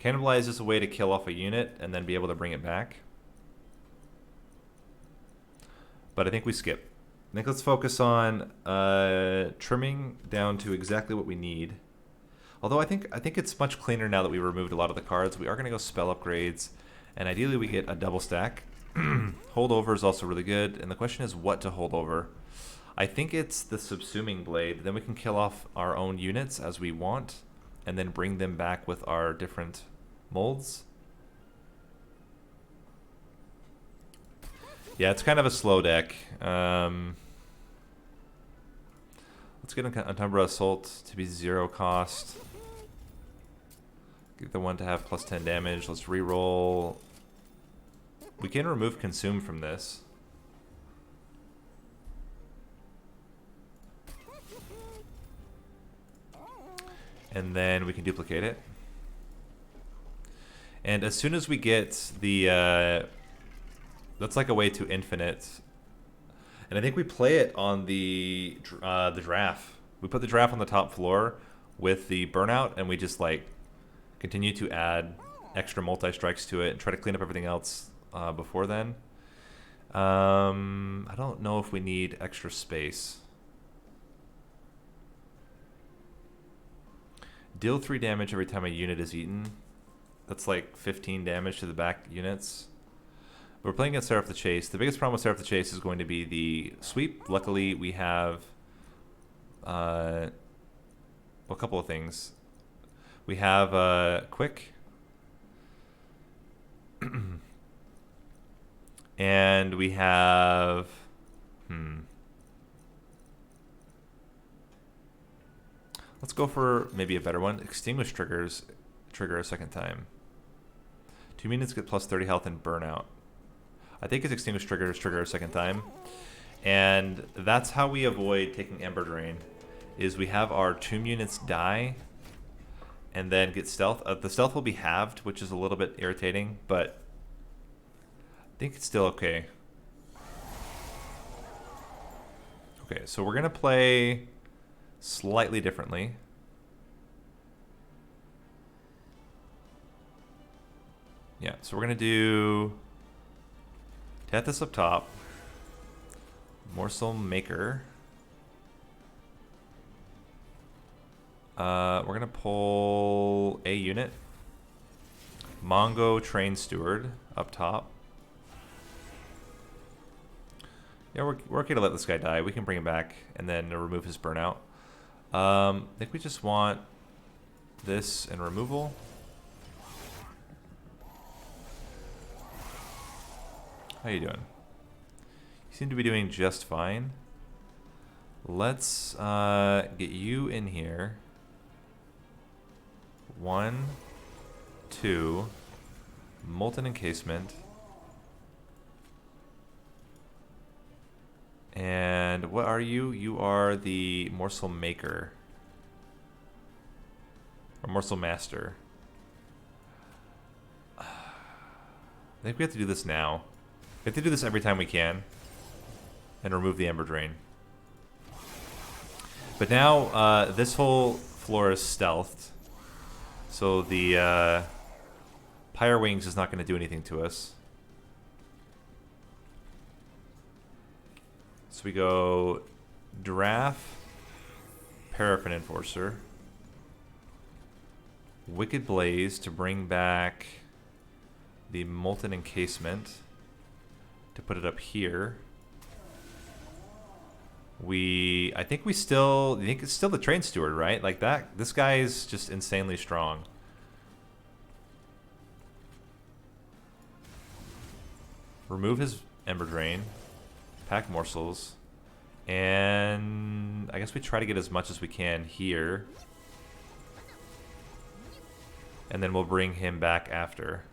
Cannibalize is a way to kill off a unit and then be able to bring it back. But I think we skip. I think let's focus on trimming down to exactly what we need. Although I think it's much cleaner now that we removed a lot of the cards. We are going to go spell upgrades, and ideally we get a double stack. Holdover is also really good, and the question is what to hold over. I think it's the Subsuming Blade. Then we can kill off our own units as we want, and then bring them back with our different molds. Yeah, it's kind of a slow deck. Let's get Umbra Assault to be 0 cost. Get the one to have plus 10 damage. Let's reroll. We can remove Consume from this. And then we can duplicate it. And as soon as we get the... that's like a way to infinite. And I think we play it on the draft. We put the draft on the top floor with the burnout, and we just like continue to add extra multi-strikes to it and try to clean up everything else before then. I don't know if we need extra space. Deal 3 damage every time a unit is eaten. That's like 15 damage to the back units. We're playing against Seraph the Chase. The biggest problem with Seraph the Chase is going to be the sweep. Luckily, we have a couple of things. We have quick. And we have... Let's go for maybe a better one. Extinguish triggers trigger a second time. 2 units get plus 30 health and burnout. I think it's Extinguish triggers trigger a second time. And that's how we avoid taking Ember Drain. Is we have our tomb units die and then get stealth. The stealth will be halved, which is a little bit irritating, but I think it's still okay. Okay, so we're gonna play slightly differently. Yeah, so we're gonna do Tethys up top, Morsel Maker. We're gonna pull a unit, Mongo Train Steward up top. Yeah, we're okay to let this guy die. We can bring him back and then remove his burnout. I think we just want this and removal. How you doing? You seem to be doing just fine. Let's get you in here. 1, 2, molten encasement. And what are you? You are the morsel maker. Or morsel master. I think we have to do this now. We have to do this every time we can. And remove the Ember Drain. But now, this whole floor is stealthed. So the Pyre Wings is not going to do anything to us. So we go Giraffe, Paraffin Enforcer, Wicked Blaze to bring back the Molten Encasement, to put it up here. I think it's still the Train Steward, right? Like that, this guy is just insanely strong. Remove his Ember Drain, pack morsels, and I guess we try to get as much as we can here. And then we'll bring him back after.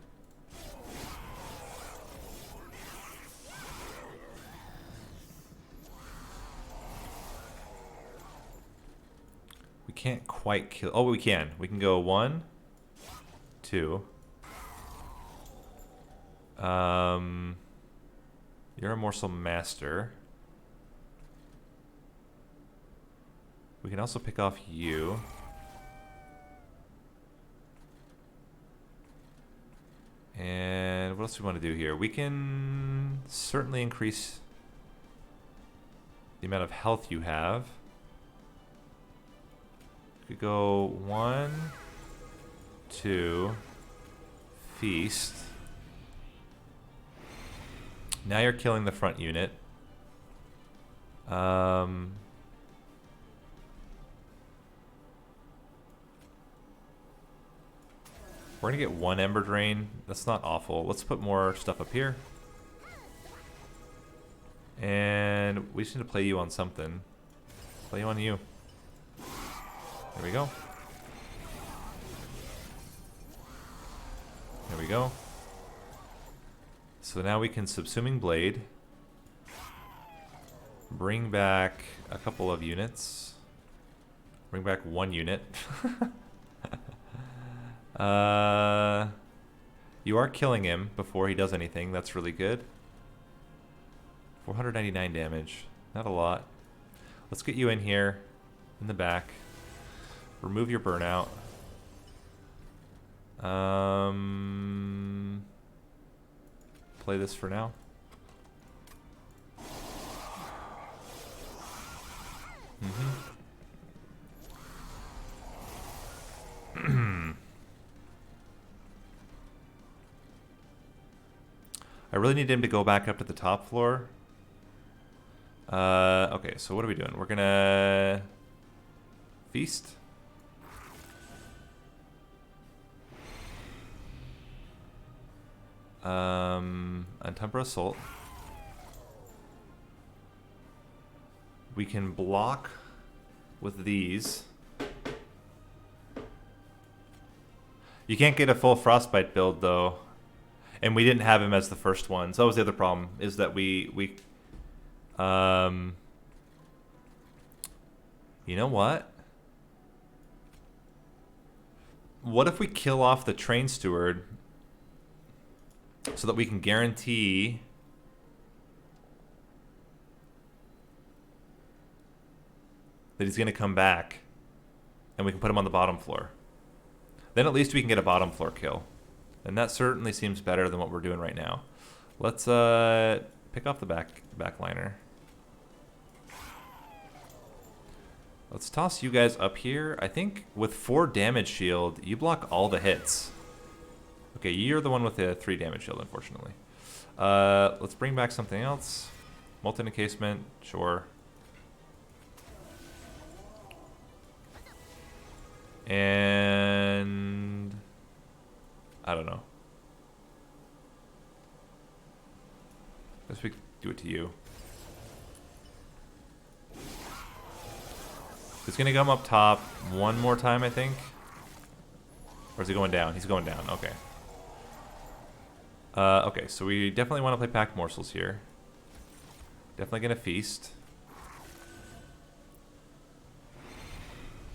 We can't quite kill. Oh, we can. We can go 1, 2. You're a morsel master. We can also pick off you. And what else do we want to do here? We can certainly increase the amount of health you have. We could go 1, 2, feast. Now you're killing the front unit. We're gonna get 1 Ember Drain. That's not awful. Let's put more stuff up here. And we just need to play you on something. Play you on you. There we go. There we go. So now we can Subsuming Blade. Bring back a couple of units. Bring back 1 unit. You are killing him before he does anything. That's really good. 499 damage. Not a lot. Let's get you in here. In the back. Remove your burnout. Play this for now. I really need him to go back up to the top floor. Okay, so what are we doing? We're gonna feast. Untemper Assault. We can block with these. You can't get a full Frostbite build though. And we didn't have him as the first one. So that was the other problem, is that we you know what? What if we kill off the Train Steward so that we can guarantee that he's going to come back and we can put him on the bottom floor? Then at least we can get a bottom floor kill. And that certainly seems better than what we're doing right now. Let's pick off the backliner. Let's toss you guys up here. I think with 4 damage shield, you block all the hits. Okay, you're the one with the 3 damage shield, unfortunately. Let's bring back something else. Molten Encasement, sure. And I don't know. Let's do it to you. He's gonna come up top one more time, I think. Or is he going down? He's going down. Okay. Okay, so we definitely want to play pack morsels here. Definitely gonna feast.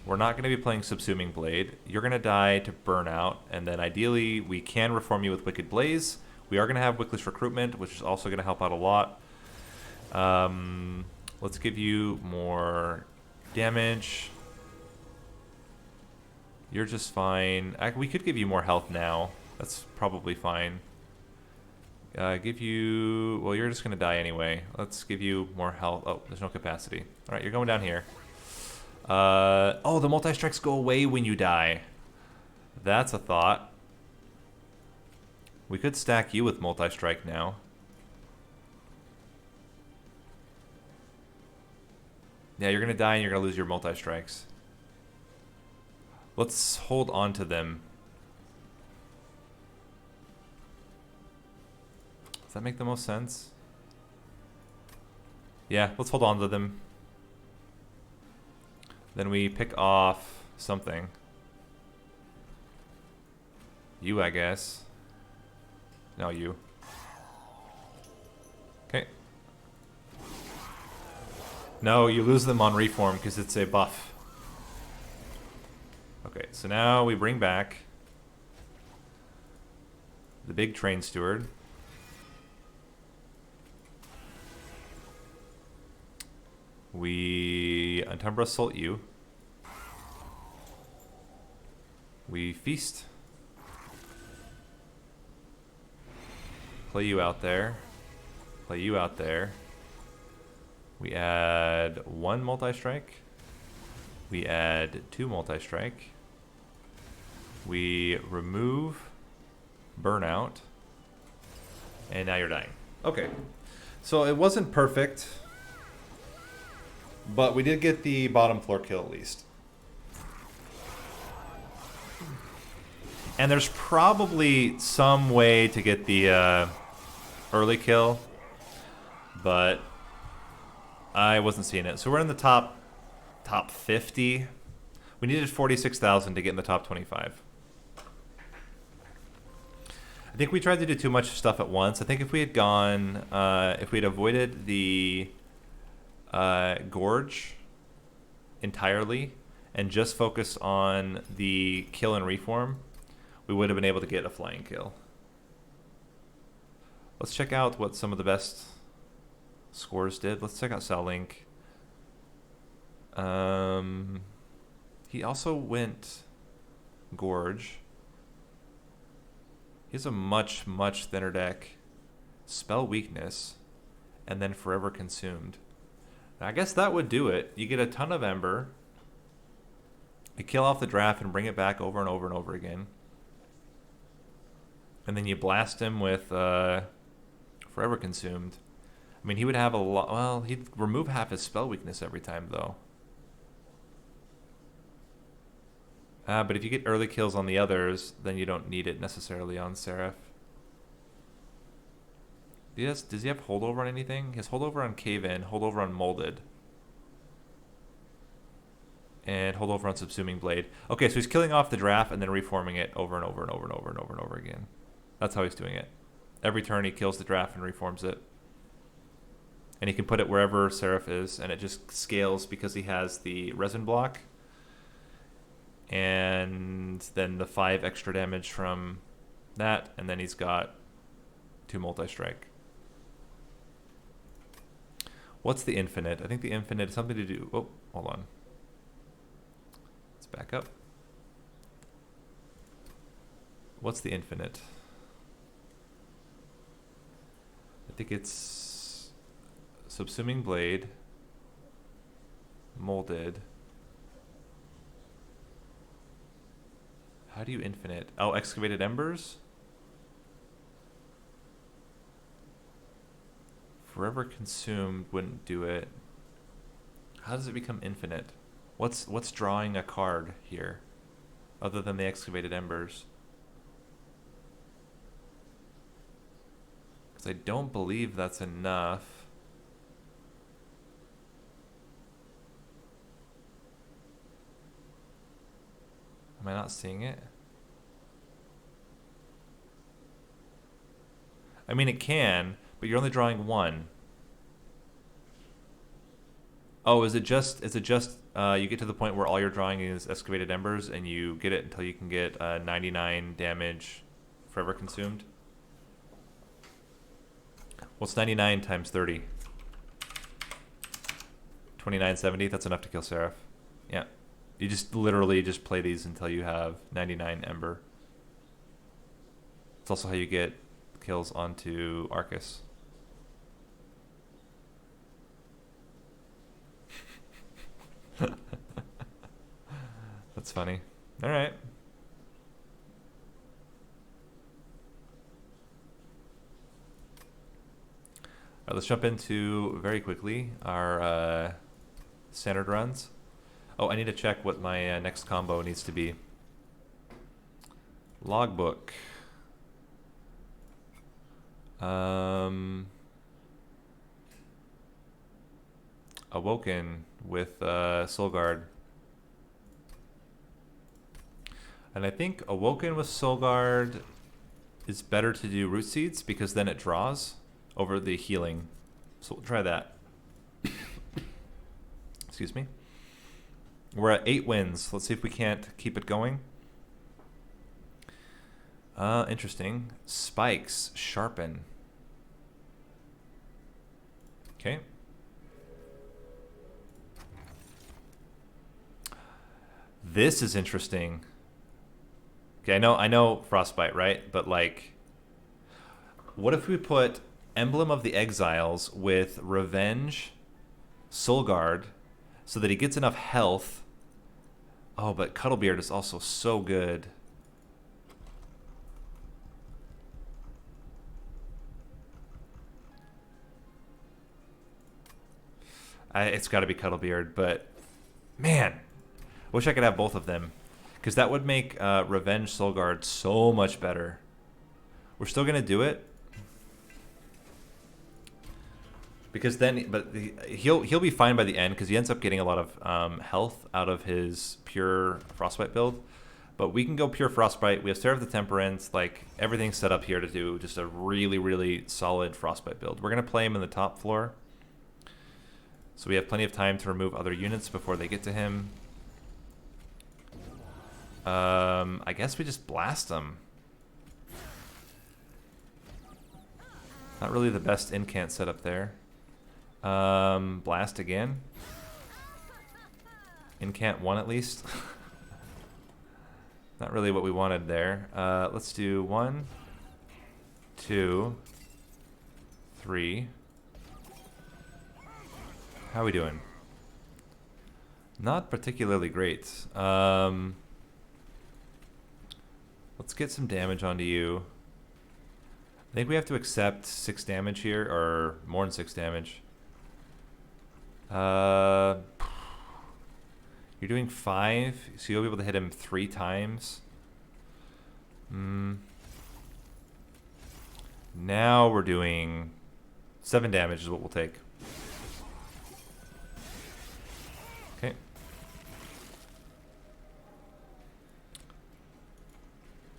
We're not going to be playing Subsuming Blade. You're going to die to Burnout, and then ideally we can reform you with Wicked Blaze. We are going to have Wickless Recruitment, which is also going to help out a lot. Let's give you more damage. You're just fine. We could give you more health now. That's probably fine. Give you... Well, you're just going to die anyway. Let's give you more health. Oh, there's no capacity. Alright, you're going down here. Oh, the multi-strikes go away when you die. That's a thought. We could stack you with multi-strike now. Yeah, you're going to die and you're going to lose your multi-strikes. Let's hold on to them. Does that make the most sense? Yeah, let's hold on to them. Then we pick off something. You, I guess. No, you. Okay. No, you lose them on reform because it's a buff. Okay, so now we bring back the big train steward. We Untumbra Assault you. We feast. Play you out there. Play you out there. We add 1 multi-strike. We add 2 multi-strike. We remove Burnout. And now you're dying. Okay. So it wasn't perfect. But we did get the bottom floor kill at least. And there's probably some way to get the early kill. But I wasn't seeing it. So we're in the top 50. We needed 46,000 to get in the top 25. I think we tried to do too much stuff at once. I think if we had gone, if we had avoided the Gorge entirely and just focused on the kill and reform, we would have been able to get a flying kill. Let's check out what some of the best scores did. Let's check out Cellink. He also went Gorge. He has a much, much thinner deck. Spell Weakness, and then Forever Consumed. I guess that would do it. You get a ton of Ember. You kill off the draft and bring it back over and over and over again. And then you blast him with Forever Consumed. I mean, he would have a lot... Well, he'd remove half his spell weakness every time, though. But if you get early kills on the others, then you don't need it necessarily on Seraph. Does he have holdover on anything? He has holdover on Cave-In, holdover on Molded. And holdover on Subsuming Blade. Okay, so he's killing off the draft and then reforming it over and over and over and over and over and over again. That's how he's doing it. Every turn he kills the draft and reforms it. And he can put it wherever Seraph is, and it just scales because he has the resin block. And then the 5 extra damage from that, and then he's got 2 multi-strike. What's the infinite? I think the infinite is something to do... Oh, hold on. Let's back up. What's the infinite? I think it's Subsuming Blade, Molded. How do you infinite? Oh, Excavated Embers? Forever Consumed wouldn't do it. How does it become infinite? What's drawing a card here, other than the Excavated Embers? Because I don't believe that's enough. Am I not seeing it? I mean, it can, but you're only drawing one. Oh, is it just you get to the point where all you're drawing is excavated embers and you get it until you can get 99 damage forever consumed? What's 99 times 30? 2970, that's enough to kill Seraph. Yeah. You just literally just play these until you have 99 ember. It's also how you get kills onto Arcus. That's funny. All right. All right, let's jump into very quickly our standard runs. Oh, I need to check what my next combo needs to be. Logbook. Awoken with Soul Guard. And I think Awoken with Soul Guard is better to do Root Seeds because then it draws over the healing. So we'll try that. Excuse me. We're at 8 wins. Let's see if we can't keep it going. Interesting. Spikes. Sharpen. Okay. This is interesting. Okay, I know Frostbite, right? But like, what if we put Emblem of the Exiles with Revenge, Soul Guard, so that he gets enough health? Oh, but Cuddlebeard is also so good. It's got to be Cuddlebeard, but man, wish I could have both of them, because that would make Revenge Soul Guard so much better. We're still gonna do it, because then, but he'll be fine by the end because he ends up getting a lot of health out of his pure Frostbite build. But we can go pure Frostbite. We have Seraph the Temperance, like everything's set up here to do just a really, really solid Frostbite build. We're gonna play him in the top floor, so we have plenty of time to remove other units before they get to him. I guess we just blast them. Not really the best incant setup there. Blast again. Incant 1 at least. Not really what we wanted there. Let's do 1, 2, 3. How are we doing? Not particularly great. Let's get some damage onto you. I think we have to accept 6 damage here, or more than 6 damage. You're doing 5, so you'll be able to hit him 3 times. Now we're doing 7 damage is what we'll take. Okay.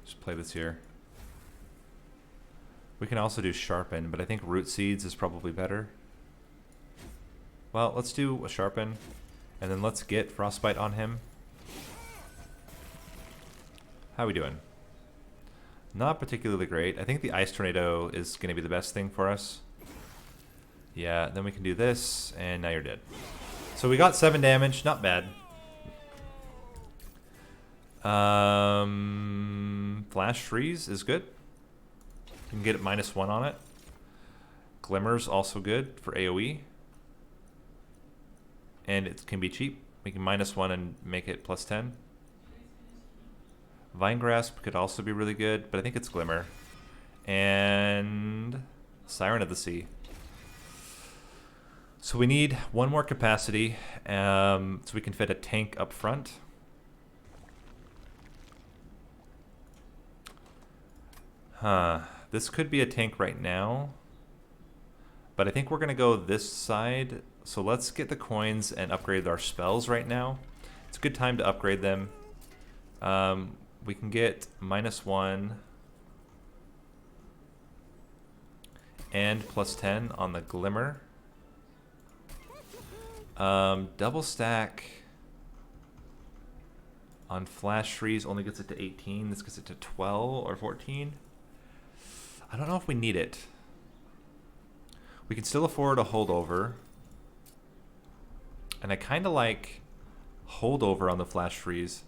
Just play this here. We can also do Sharpen, but I think Root Seeds is probably better. Well, let's do a Sharpen, and then let's get Frostbite on him. How are we doing? Not particularly great. I think the Ice Tornado is going to be the best thing for us. Yeah, then we can do this, and now you're dead. So we got 7 damage, not bad. Flash Freeze is good. You can get it -1 on it. Glimmer's also good for AoE. And it can be cheap. We can -1 and make it +10. Vine Grasp could also be really good, but I think it's Glimmer. And Siren of the Sea. So we need 1 more capacity, so we can fit a tank up front. This could be a tank right now, but I think we're gonna go this side. So let's get the coins and upgrade our spells right now. It's a good time to upgrade them. We can get -1 and +10 on the glimmer. Double stack on flash freeze only gets it to 18. This gets it to 12 or 14. I don't know if we need it. We can still afford a holdover. And I kind of like holdover on the flash freeze.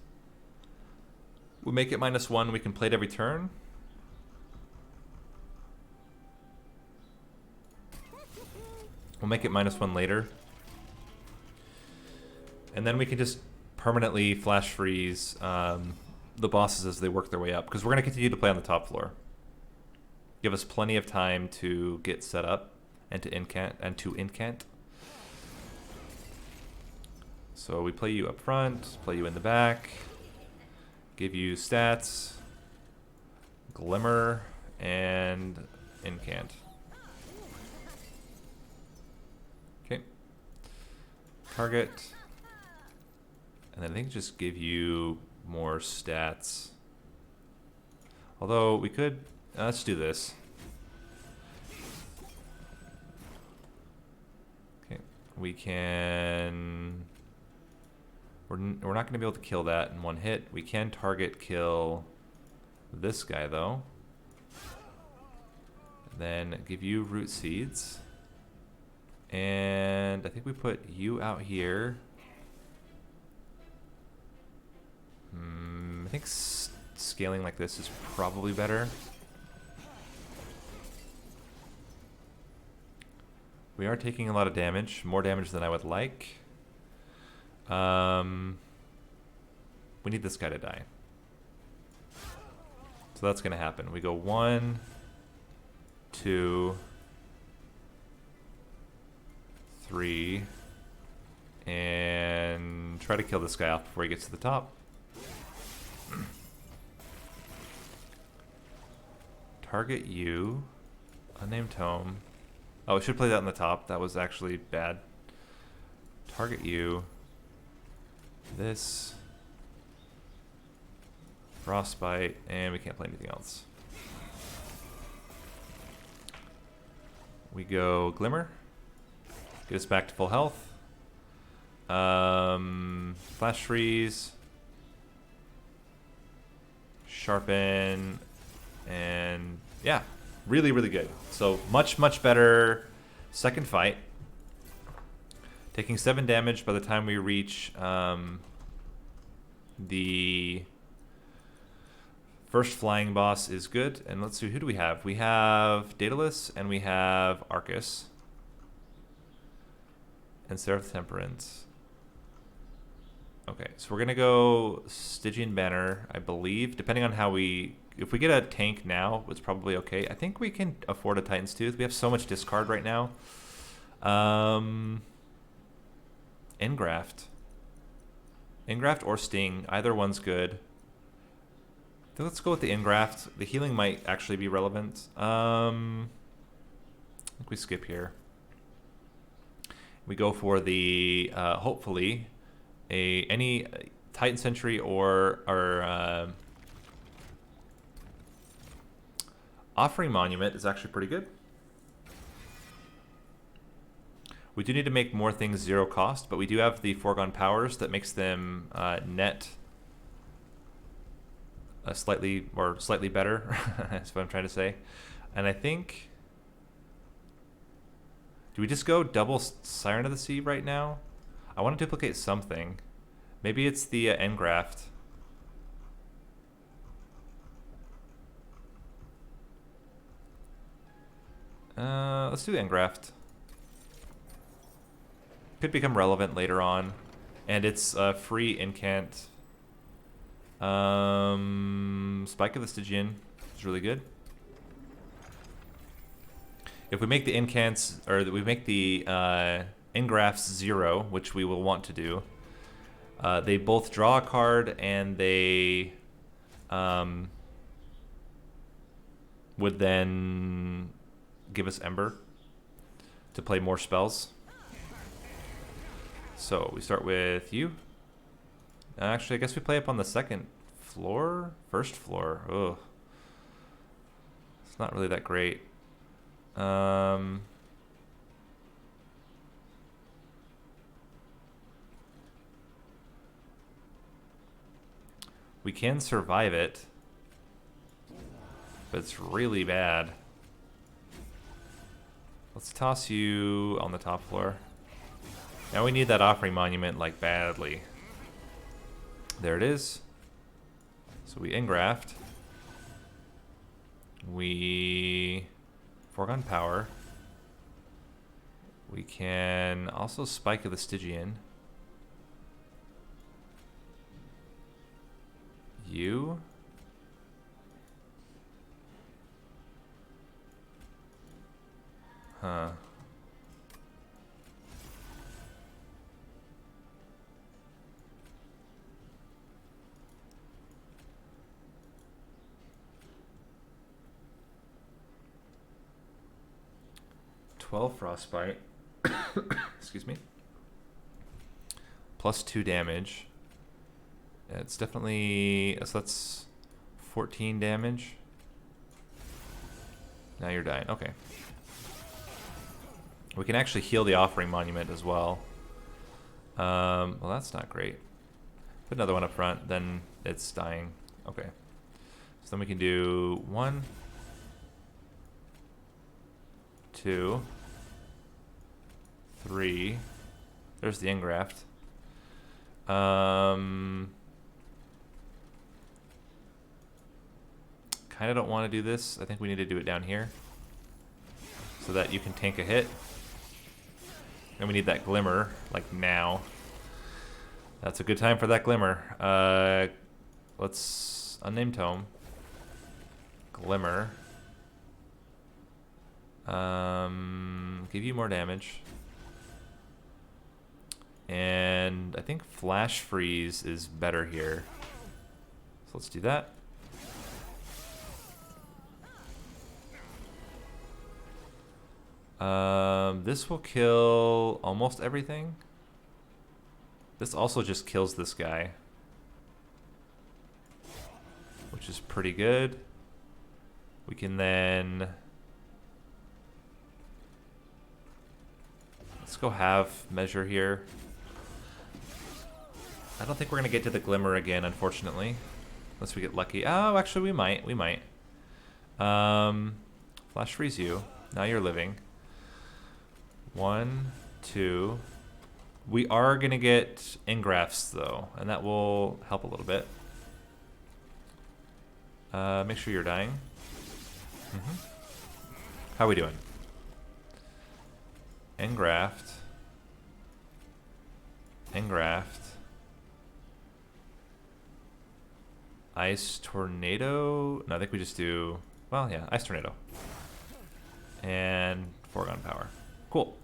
We'll make it -1. We can play it every turn. We'll make it -1 later. And then we can just permanently flash freeze the bosses as they work their way up. Because we're going to continue to play on the top floor. Give us plenty of time to get set up and to incant. So we play you up front, play you in the back, give you stats, glimmer, and incant. Okay. Target. And then I think just give you more stats. Although we could, let's do this. Okay, we can. We're not going to be able to kill that in one hit. We can target kill this guy though. Then give you root seeds. And I think we put you out here. I think scaling like this is probably better. We are taking a lot of damage, more damage than I would like. We need this guy to die. So that's going to happen. We go 1, 2, 3, and try to kill this guy off before he gets to the top. Target you. Unnamed tome. Oh, I should play that on the top. That was actually bad. Target you. This. Frostbite. And we can't play anything else. We go Glimmer. Get us back to full health. Flash Freeze. Sharpen. And yeah, really, really good. So much, much better second fight. Taking 7 damage by the time we reach the first flying boss is good. And let's see, who do we have? We have Daedalus and we have Arcus. And Seraph Temperance. Okay, so we're going to go Stygian Banner, I believe. Depending on how we... If we get a tank now, it's probably okay. I think we can afford a Titan's Tooth. We have so much discard right now. Engraft. Engraft or Sting. Either one's good. Let's go with the Engraft. The healing might actually be relevant. I think we skip here. We go for the, hopefully, any Titan Sentry or Offering Monument is actually pretty good. We do need to make more things 0 cost, but we do have the Foregone Powers that makes them net slightly better. That's what I'm trying to say. And I think, do we just go double Siren of the Sea right now? I want to duplicate something. Maybe it's the Engraft. Let's do the Engraft. Could become relevant later on. And it's free incant. Spike of the Stygian is really good. If we make the incants, or we make the Engrafts 0, which we will want to do, they both draw a card and they would then give us Ember to play more spells. So we start with you. Actually, I guess we play up on the second floor? First floor. Ugh. It's not really that great. We can survive it, but it's really bad. Let's toss you on the top floor. Now we need that offering monument, like, badly. There it is. So we engraft. We foregone power. We can also spike the Stygian. You. Huh. Frostbite. Excuse me. +2 damage. Yeah, it's definitely, so that's 14 damage. Now you're dying. Okay. We can actually heal the offering monument as well. Well, that's not great. Put another one up front, then it's dying. Okay. So then we can do 1, 2, 3. There's the engraft. Kind of don't want to do this. I think we need to do it down here so that you can tank a hit. And we need that glimmer, like, now. That's a good time for that glimmer. Let's unnamed tome. Glimmer. Give you more damage. And I think flash freeze is better here. So let's do that. This will kill almost everything. This also just kills this guy, which is pretty good. We can then... Let's go half measure here. I don't think we're going to get to the glimmer again, unfortunately. Unless we get lucky. Oh, actually we might. We might. Flash freeze you. Now you're living. 1, 2. We are going to get engrafts, though, and that will help a little bit. Make sure you're dying. How are we doing? Engraft. Engraft. Ice tornado. No, I think we just do, well, yeah, ice tornado. And foregone power. Cool.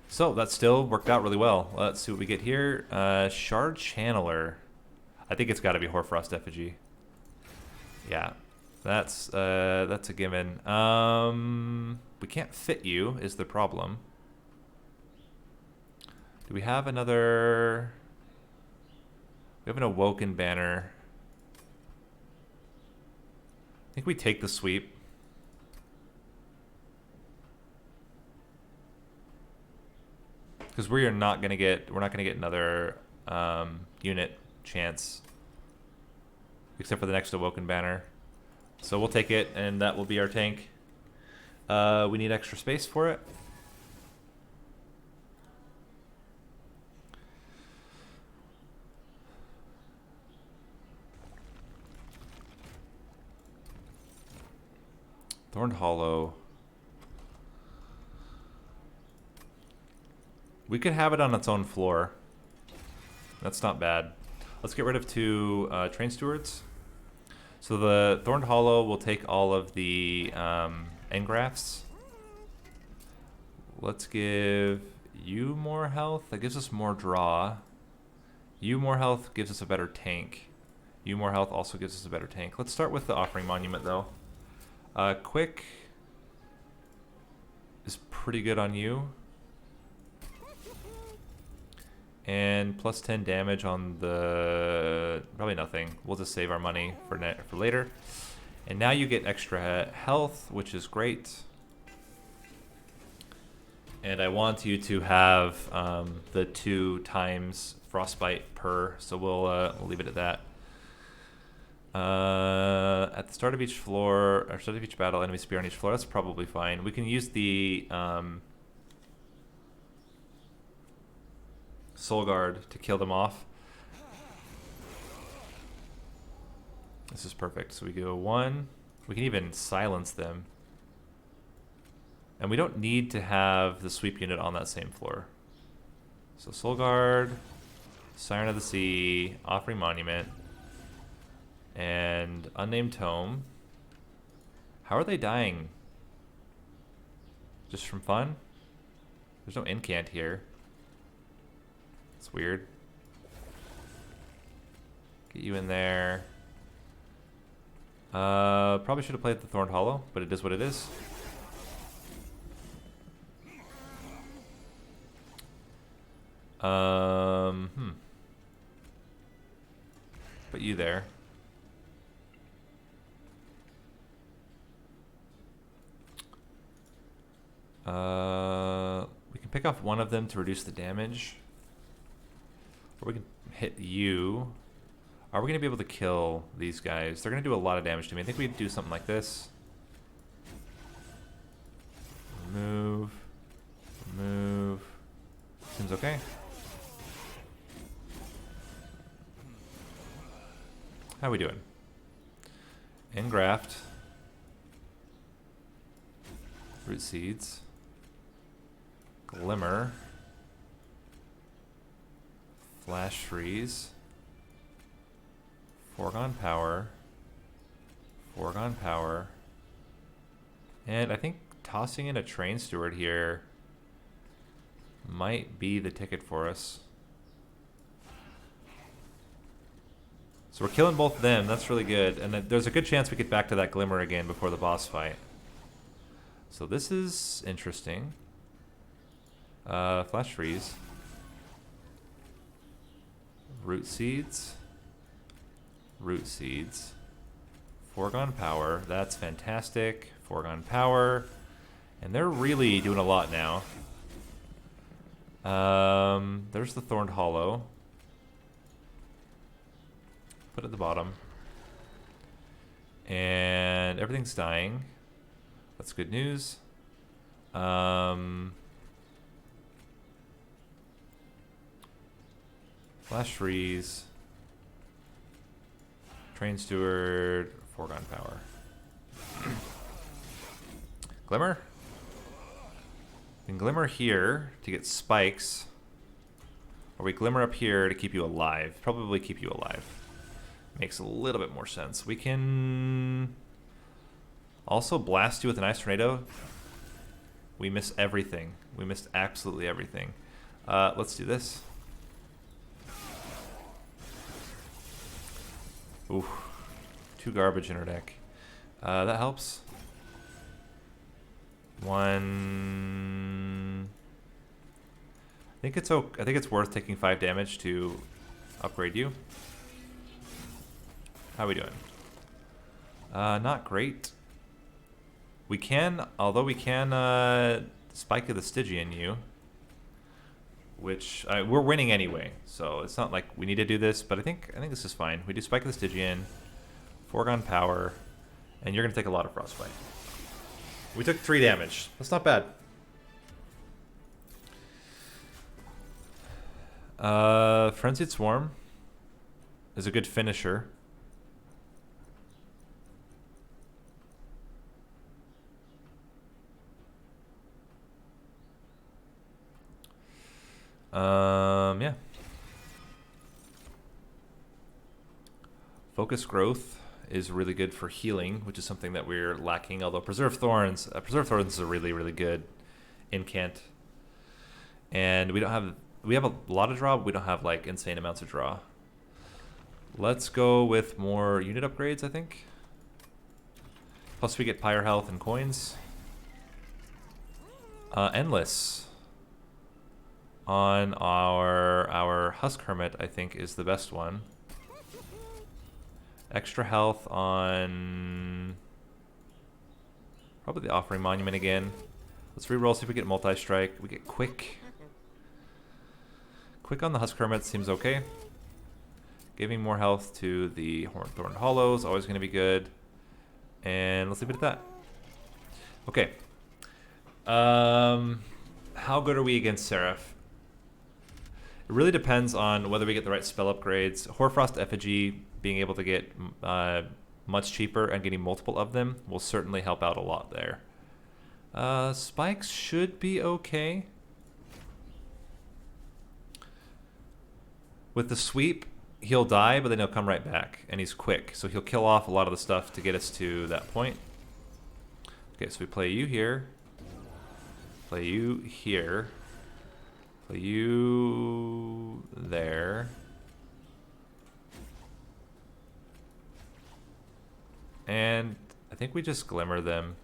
So that still worked out really well. Let's see what we get here. Shard Channeler. I think it's got to be Hoarfrost Effigy. Yeah, that's a given. We can't fit you is the problem. Do we have another? We have an Awoken banner. I think we take the sweep. Because we're not gonna get another unit chance, except for the next Awoken banner. So we'll take it, and that will be our tank. We need extra space for it. Thorned Hollow. We could have it on its own floor. That's not bad. Let's get rid of 2 train stewards. So the Thorned Hollow will take all of the engrafts. Let's give you more health. That gives us more draw. You more health gives us a better tank. You more health also gives us a better tank. Let's start with the Offering Monument, though. Quick is pretty good on you. And plus 10 damage on the... probably nothing. We'll just save our money for later. And now you get extra health, which is great. And I want you to have the 2 times frostbite per, so we'll leave it at that. At the start of each floor, or start of each battle, enemies appear on each floor. That's probably fine. We can use the Soul Guard to kill them off. This is perfect. So we go 1. We can even silence them. And we don't need to have the sweep unit on that same floor. So Soul Guard, Siren of the Sea, Offering Monument, and Unnamed Tome. How are they dying? Just from fun? There's no incant here. It's weird. Get you in there. Probably should have played the Thorned Hollow, but it is what it is. Put you there. We can pick off one of them to reduce the damage. Or we can hit you. Are we going to be able to kill these guys? They're going to do a lot of damage to me. I think we'd do something like this. Move. Move. Seems okay. How we doing? Engraft. Root seeds. Glimmer. Flash freeze. Foregone power. Foregone power. And I think tossing in a train steward here might be the ticket for us. So we're killing both of them. That's really good. And there's a good chance we get back to that glimmer again before the boss fight. So this is interesting. Flash freeze. Root seeds. Root seeds. Foregone power. That's fantastic. Foregone power. And they're really doing a lot now. There's the Thorned Hollow. Put it at the bottom. And everything's dying. That's good news. Flash freeze. Train steward. Foregone power. Glimmer? And glimmer here to get spikes. Or we glimmer up here to keep you alive. Probably keep you alive. Makes a little bit more sense. We can also blast you with an ice tornado. We miss everything. We missed absolutely everything. Let's do this. Ooh, 2 garbage in our deck. That helps. 1. I think it's okay. I think it's worth taking 5 damage to upgrade you. How are we doing? Not great. We can, although we can Spike of the Stygian you, which we're winning anyway, so it's not like we need to do this. But I think this is fine. We do Spike of the Stygian, Foregone power, and you're gonna take a lot of frostbite. We took 3 damage. That's not bad. Frenzied Swarm is a good finisher. Yeah. Focus Growth is really good for healing, which is something that we're lacking. Although Preserve Thorns is a really, really good incant. And we have a lot of draw, but we don't have like insane amounts of draw. Let's go with more unit upgrades, I think. Plus we get Pyre Health and coins. Endless. on our Husk Hermit, I think, is the best one. Extra health on probably the Offering Monument again. Let's reroll, see if we get multi-strike. We get quick. Quick on the Husk Hermit seems okay. Giving more health to the Hornthorn Hollows, always going to be good. And let's leave it at that. Okay. How good are we against Seraph? It really depends on whether we get the right spell upgrades. Hoarfrost Effigy, being able to get much cheaper and getting multiple of them will certainly help out a lot there. Spikes should be okay. With the sweep, he'll die, but then he'll come right back, and he's quick, so he'll kill off a lot of the stuff to get us to that point. Okay, so we play you here, play you here, play you there, and I think we just glimmer them.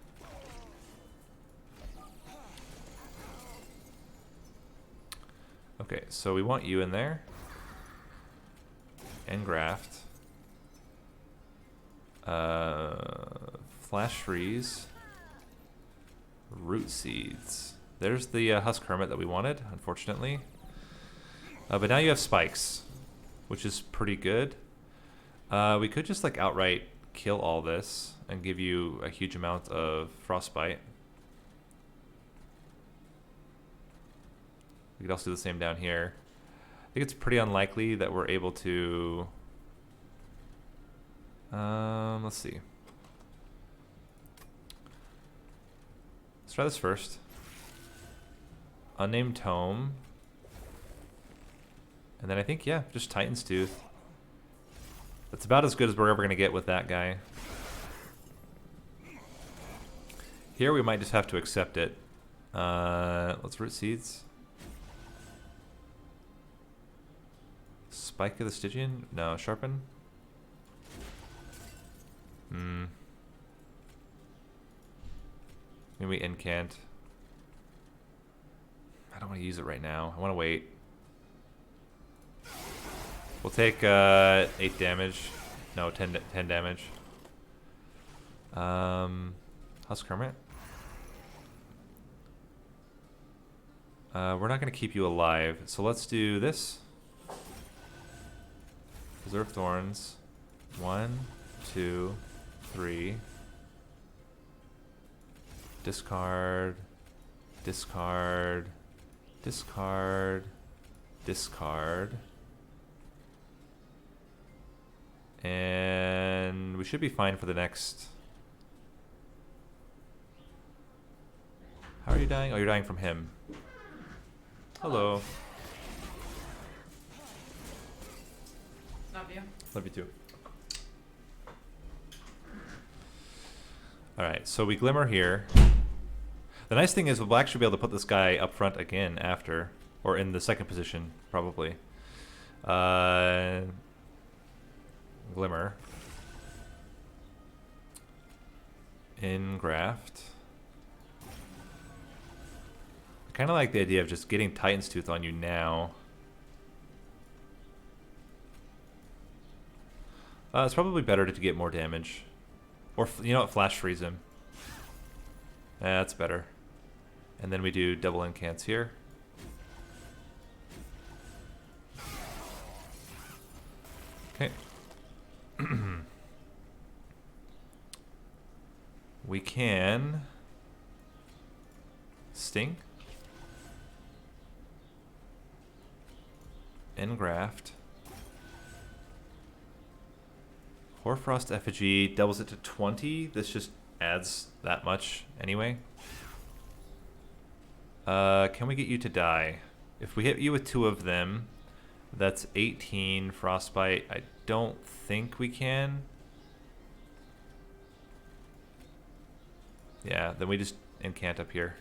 Okay, so we want you in there. Engraft. Flash Freeze. Root Seeds. There's the Husk Hermit that we wanted, unfortunately. But now you have spikes, which is pretty good. We could just like outright kill all this and give you a huge amount of frostbite. We could also do the same down here. I think it's pretty unlikely that we're able to... let's see. Let's try this first. Unnamed Tome. And then I think, yeah, just Titan's Tooth. That's about as good as we're ever going to get with that guy. Here we might just have to accept it. Let's Root Seeds. Spike of the Stygian? No, Sharpen? Maybe we incant. I don't want to use it right now. I want to wait. We'll take 8 damage. No, 10 damage. Husk Hermit. We're not going to keep you alive, so let's do this. Preserve Thorns. 1, 2, 3. Discard. Discard. Discard. Discard. And we should be fine for the next... How are you dying? Oh, you're dying from him. Hello. Love you. Love you too. Alright, so we glimmer here. The nice thing is we'll actually be able to put this guy up front again after, or in the second position, probably. Glimmer. Engraft. I kind of like the idea of just getting Titan's Tooth on you now. It's probably better to get more damage. Or, you know what, Flash Freeze him. That's better. And then we do double incants here. Okay. We can Sting. Engraft. Hoarfrost Effigy doubles it to 20. This just adds that much anyway. Can we get you to die? If we hit you with 2 of them, that's 18 frostbite. I don't think we can. Yeah, then we just incant up here.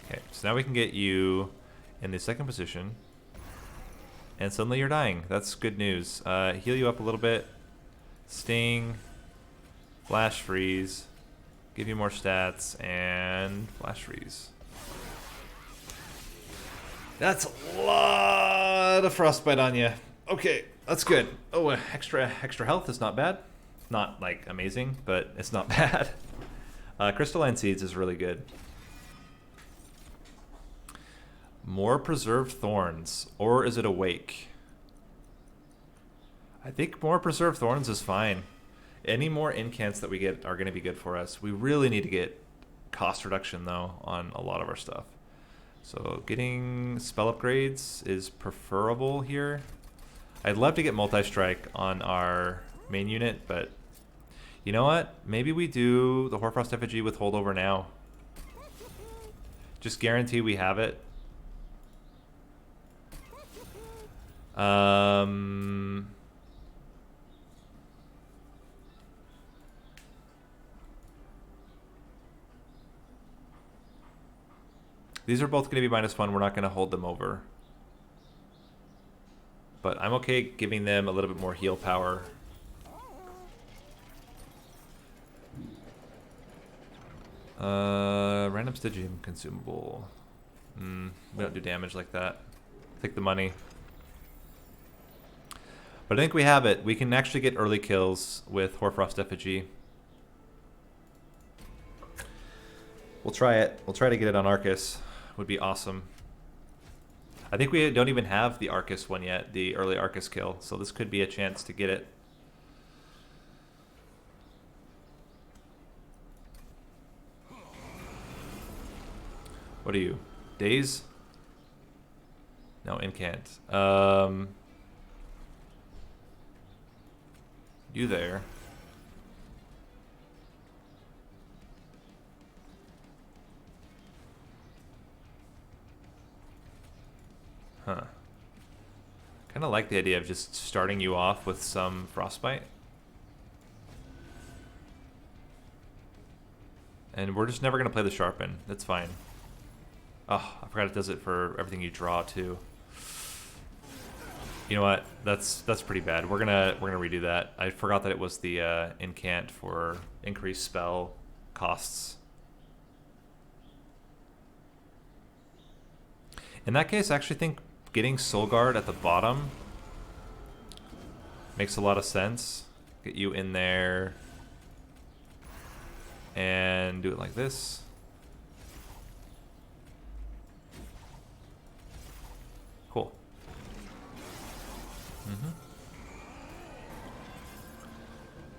Okay, so now we can get you in the second position. And suddenly you're dying. That's good news. Heal you up a little bit. Sting. Flash Freeze. Give you more stats. And Flash Freeze. That's a lot of frostbite on you. Okay, that's good. Oh, extra health is not bad. Not like amazing, but it's not bad. Crystalline seeds is really good. More preserved thorns, or is it awake? I think more preserved thorns is fine. Any more incants that we get are going to be good for us. We really need to get cost reduction though on a lot of our stuff. So getting spell upgrades is preferable here. I'd love to get multi-strike on our main unit, but you know what? Maybe we do the Hoarfrost effigy with holdover now. Just guarantee we have it. These are both going to be -1. We're not going to hold them over. But I'm okay giving them a little bit more heal power. Random Stygium consumable. We don't do damage like that. Take the money. But I think we have it. We can actually get early kills with Hoarfrost Effigy. We'll try it. We'll try to get it on Arcus. Would be awesome. I think we don't even have the Arcus one yet, the early Arcus kill. So this could be a chance to get it. What are you? Daze? No, incant. You there. Huh. Kind of like the idea of just starting you off with some frostbite. And we're just never going to play the sharpen. That's fine. Oh, I forgot it does it for everything you draw too. You know what? That's pretty bad. We're gonna redo that. I forgot that it was the incant for increased spell costs. In that case, I actually think getting Soul Guard at the bottom makes a lot of sense. Get you in there and do it like this. Cool.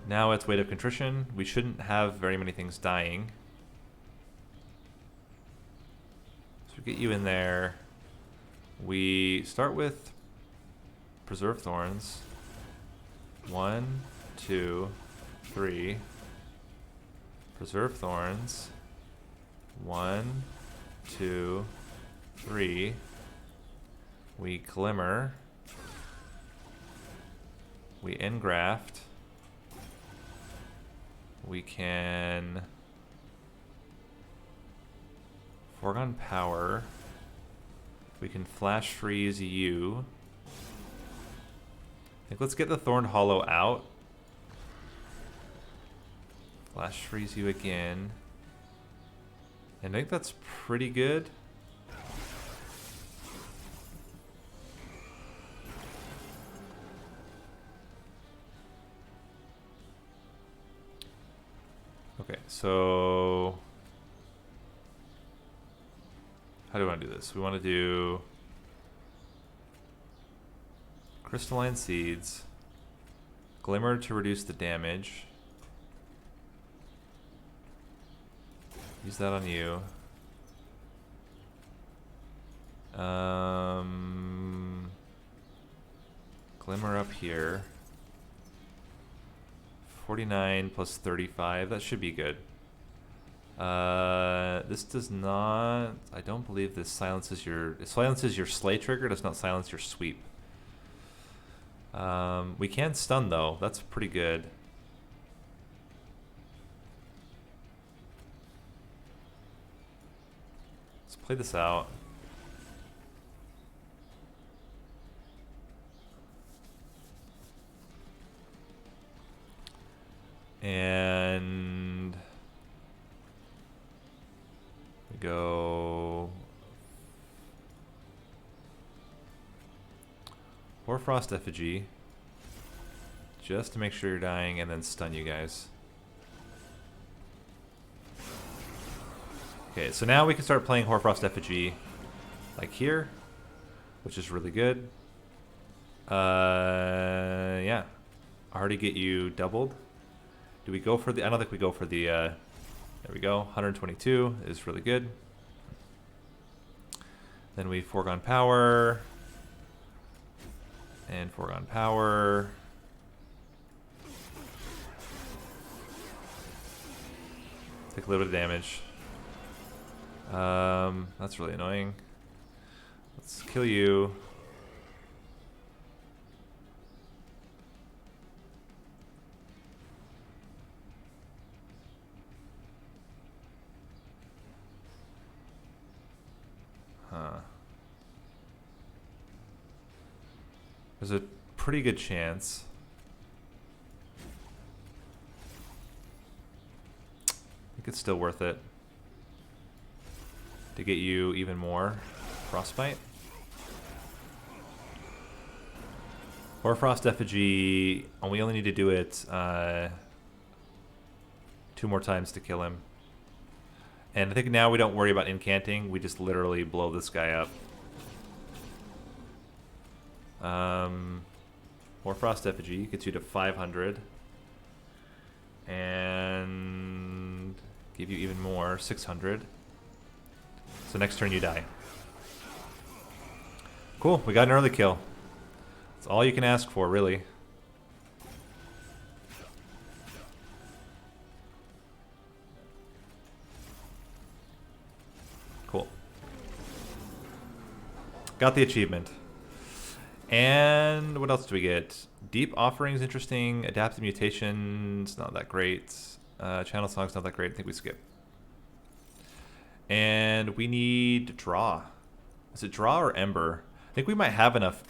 Now it's Weight of Contrition. We shouldn't have very many things dying. So we get you in there. We start with Preserve Thorns. 1, 2, 3. Preserve Thorns. 1, 2, 3. We Glimmer. We Engraft. We can Foregone Power. We can Flash Freeze you. I think let's get the Thorned Hollow out. Flash Freeze you again. And I think that's pretty good. Okay, so how do we want to do this? We want to do Crystalline Seeds, Glimmer to reduce the damage. Use that on you. Glimmer up here. 49 plus 35, that should be good. This does not, I don't believe this silences your, it silences your slay trigger, does not silence your sweep. We can stun though, that's pretty good. Let's play this out. And we go Hoarfrost Effigy. Just to make sure you're dying, and then stun you guys. Okay, so now we can start playing Hoarfrost Effigy like here, which is really good. Yeah. Already get you doubled. Do we go for the... I don't think we go for the... there we go. 122 is really good. Then we foregone power. And foregone power. Take a little bit of damage. That's really annoying. Let's kill you. Huh. There's a pretty good chance. I think it's still worth it to get you even more frostbite. Hoarfrost Effigy, and we only need to do it 2 more times to kill him. And I think now we don't worry about incanting, we just literally blow this guy up. Hoarfrost Effigy gets you to 500. And give you even more, 600. So next turn you die. Cool, we got an early kill. That's all you can ask for, really. Cool. Got the achievement. And what else do we get? Deep Offerings, interesting. Adaptive Mutations, not that great. Channel Songs, not that great. I think we skip. And we need Draw. Is it Draw or Ember? I think we might have enough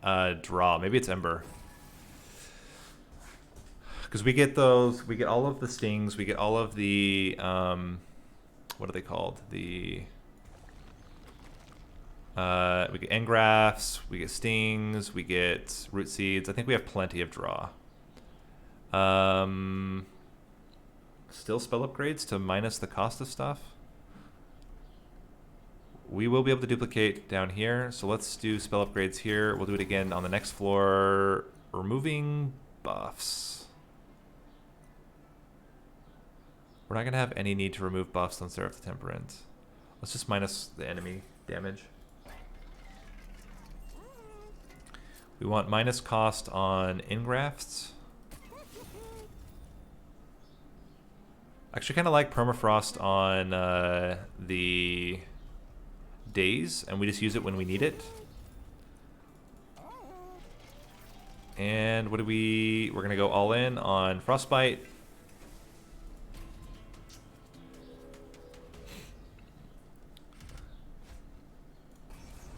Draw. Maybe it's Ember. Because we get those, we get all of the stings, we get all of the, what are they called? The... we get engrafts, we get stings, we get root seeds. I think we have plenty of draw. Still spell upgrades to minus the cost of stuff. We will be able to duplicate down here, so let's do spell upgrades here. We'll do it again on the next floor. Removing buffs. We're not going to have any need to remove buffs on Seraph the Temperate. Let's just minus the enemy damage. We want minus cost on engrafts. I actually kind of like permafrost on the days, and we just use it when we need it. And what do we're going to go all in on frostbite.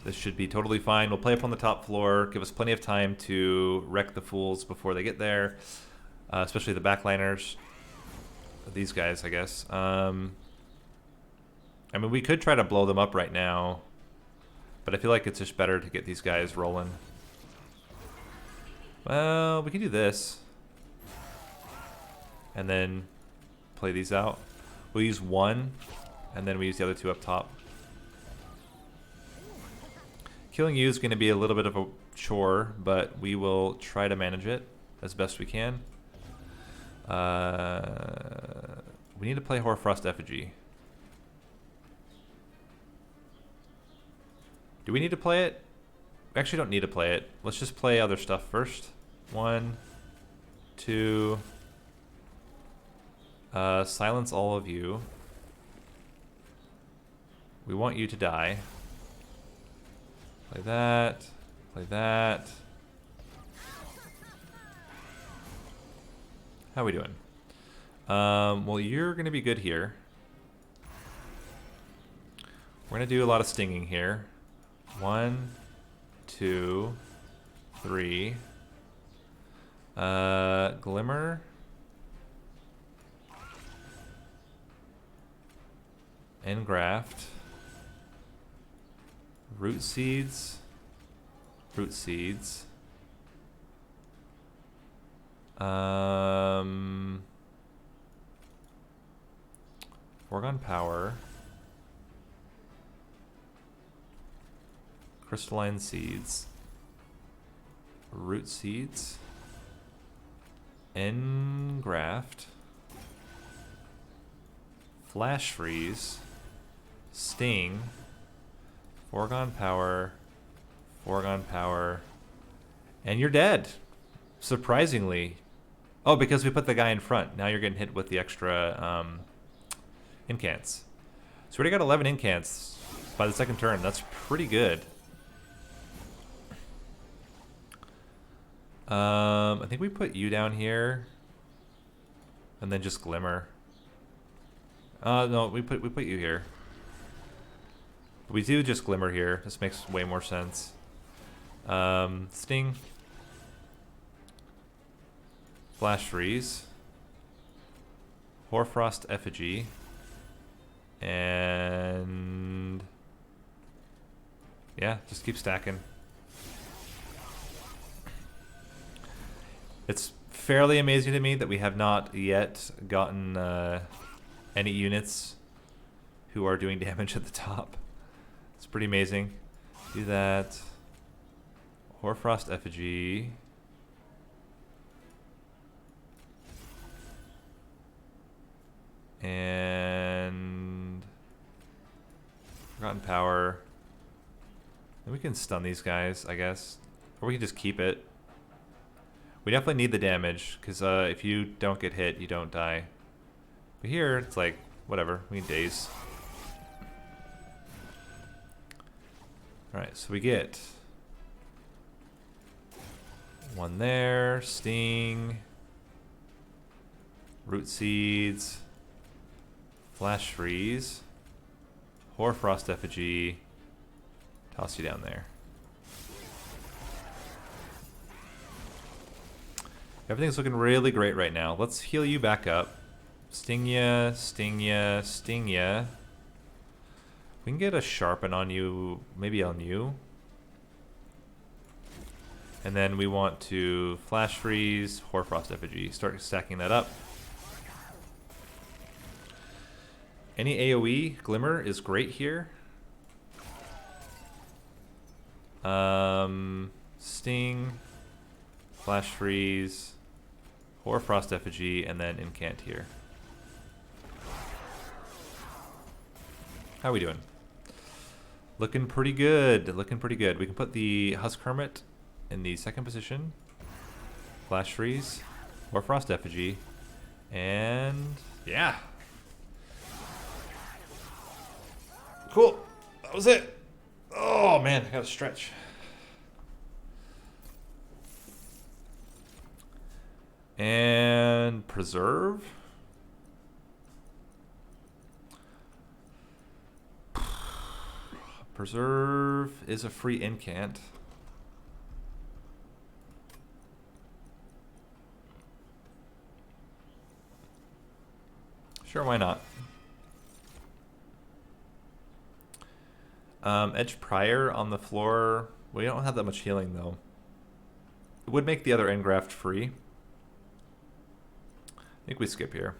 This should be totally fine. We'll play up on the top floor, give us plenty of time to wreck the fools before they get there, especially the backliners. These guys, I guess. I mean, we could try to blow them up right now, but I feel like it's just better to get these guys rolling. Well, we can do this. And then play these out. We'll use one, and then we use the other two up top. Killing you is going to be a little bit of a chore, but we will try to manage it as best we can. We need to play Hoarfrost Effigy. Do we need to play it? We actually don't need to play it. Let's just play other stuff first. 1, 2. Silence all of you. We want you to die. Play that. Play that. How are we doing? Well, you're going to be good here. We're going to do a lot of stinging here. 1, 2, 3. Glimmer. Engraft. Root seeds. Root seeds. Foregone power. Crystalline seeds. Root seeds. Engraft. Flash freeze. Sting. Foregone power. Foregone power. And you're dead. Surprisingly. Oh, because we put the guy in front. Now you're getting hit with the extra incants. So we already got 11 incants by the second turn. That's pretty good. I think we put you down here. And then just Glimmer. No, we put you here. We do just Glimmer here. This makes way more sense. Sting. Flash Freeze. Hoarfrost Effigy. And yeah, just keep stacking. It's fairly amazing to me that we have not yet gotten any units who are doing damage at the top. It's pretty amazing. Do that. Hoarfrost Effigy. And Forgotten Power. And we can stun these guys, I guess. Or we can just keep it. We definitely need the damage, because if you don't get hit, you don't die. But here, it's like, whatever. We need daze. Alright, so we get one there, Sting, Root Seeds, Flash Freeze, Hoarfrost Effigy, toss you down there. Everything's looking really great right now. Let's heal you back up. Sting ya, sting ya, sting ya. We can get a sharpen on you, maybe on you. And then we want to Flash Freeze, Hoarfrost Effigy. Start stacking that up. Any AoE Glimmer is great here. Sting, Flash Freeze, Hoarfrost Effigy, and then Incant here. How are we doing? Looking pretty good. Looking pretty good. We can put the Husk Hermit in the second position. Flash Freeze, Hoarfrost Effigy, and yeah. Cool. That was it. Oh man, I gotta stretch. And Preserve. Preserve is a free incant. Sure, why not? Edge Prior on the floor. We don't have that much healing though. It would make the other engraft free. I think we skip here.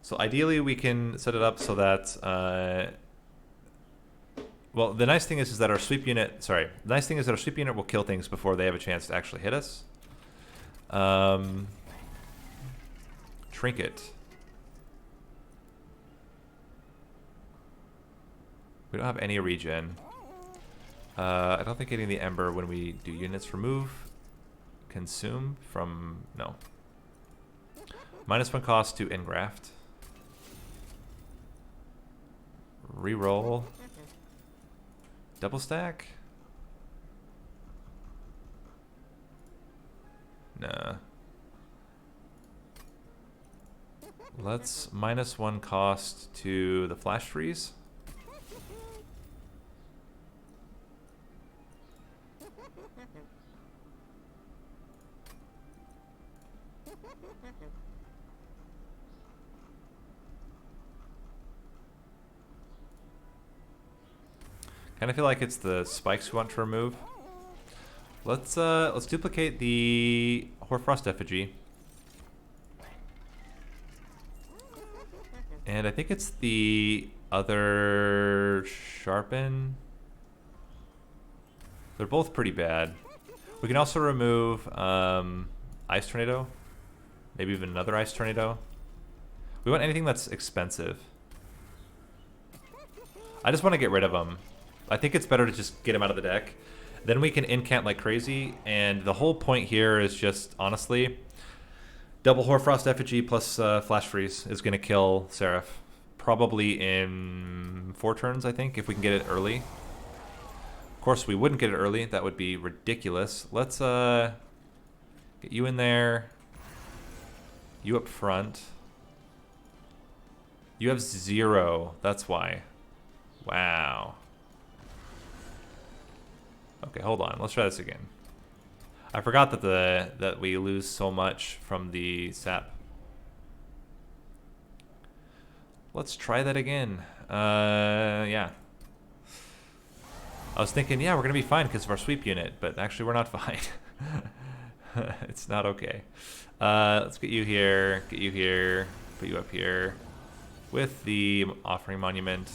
So ideally we can set it up so that well, the nice thing is that our sweep unit, the nice thing is that our sweep unit will kill things before they have a chance to actually hit us. Trinket. We don't have any regen. I don't think getting the Ember when we do units remove. Consume from, no. -1 cost to engraft. Reroll. Double stack? Nah. Let's -1 cost to the Flash Freeze. Kind of feel like it's the spikes we want to remove. Let's duplicate the Hoarfrost effigy. And I think it's the other sharpen. They're both pretty bad. We can also remove Ice Tornado. Maybe even another Ice Tornado. We want anything that's expensive. I just want to get rid of them. I think it's better to just get them out of the deck. Then we can incant like crazy. And the whole point here is just, honestly, double Hoarfrost Effigy plus Flash Freeze is going to kill Seraph. Probably in 4 turns, I think, if we can get it early. Of course, we wouldn't get it early. That would be ridiculous. Let's get you in there. You up front. You have 0. That's why. Wow. Okay, hold on. Let's try this again. I forgot that that we lose so much from the sap. Let's try that again. Yeah. I was thinking, yeah, we're gonna be fine because of our sweep unit, but actually we're not fine. It's not okay. Let's get you here, put you up here with the offering monument.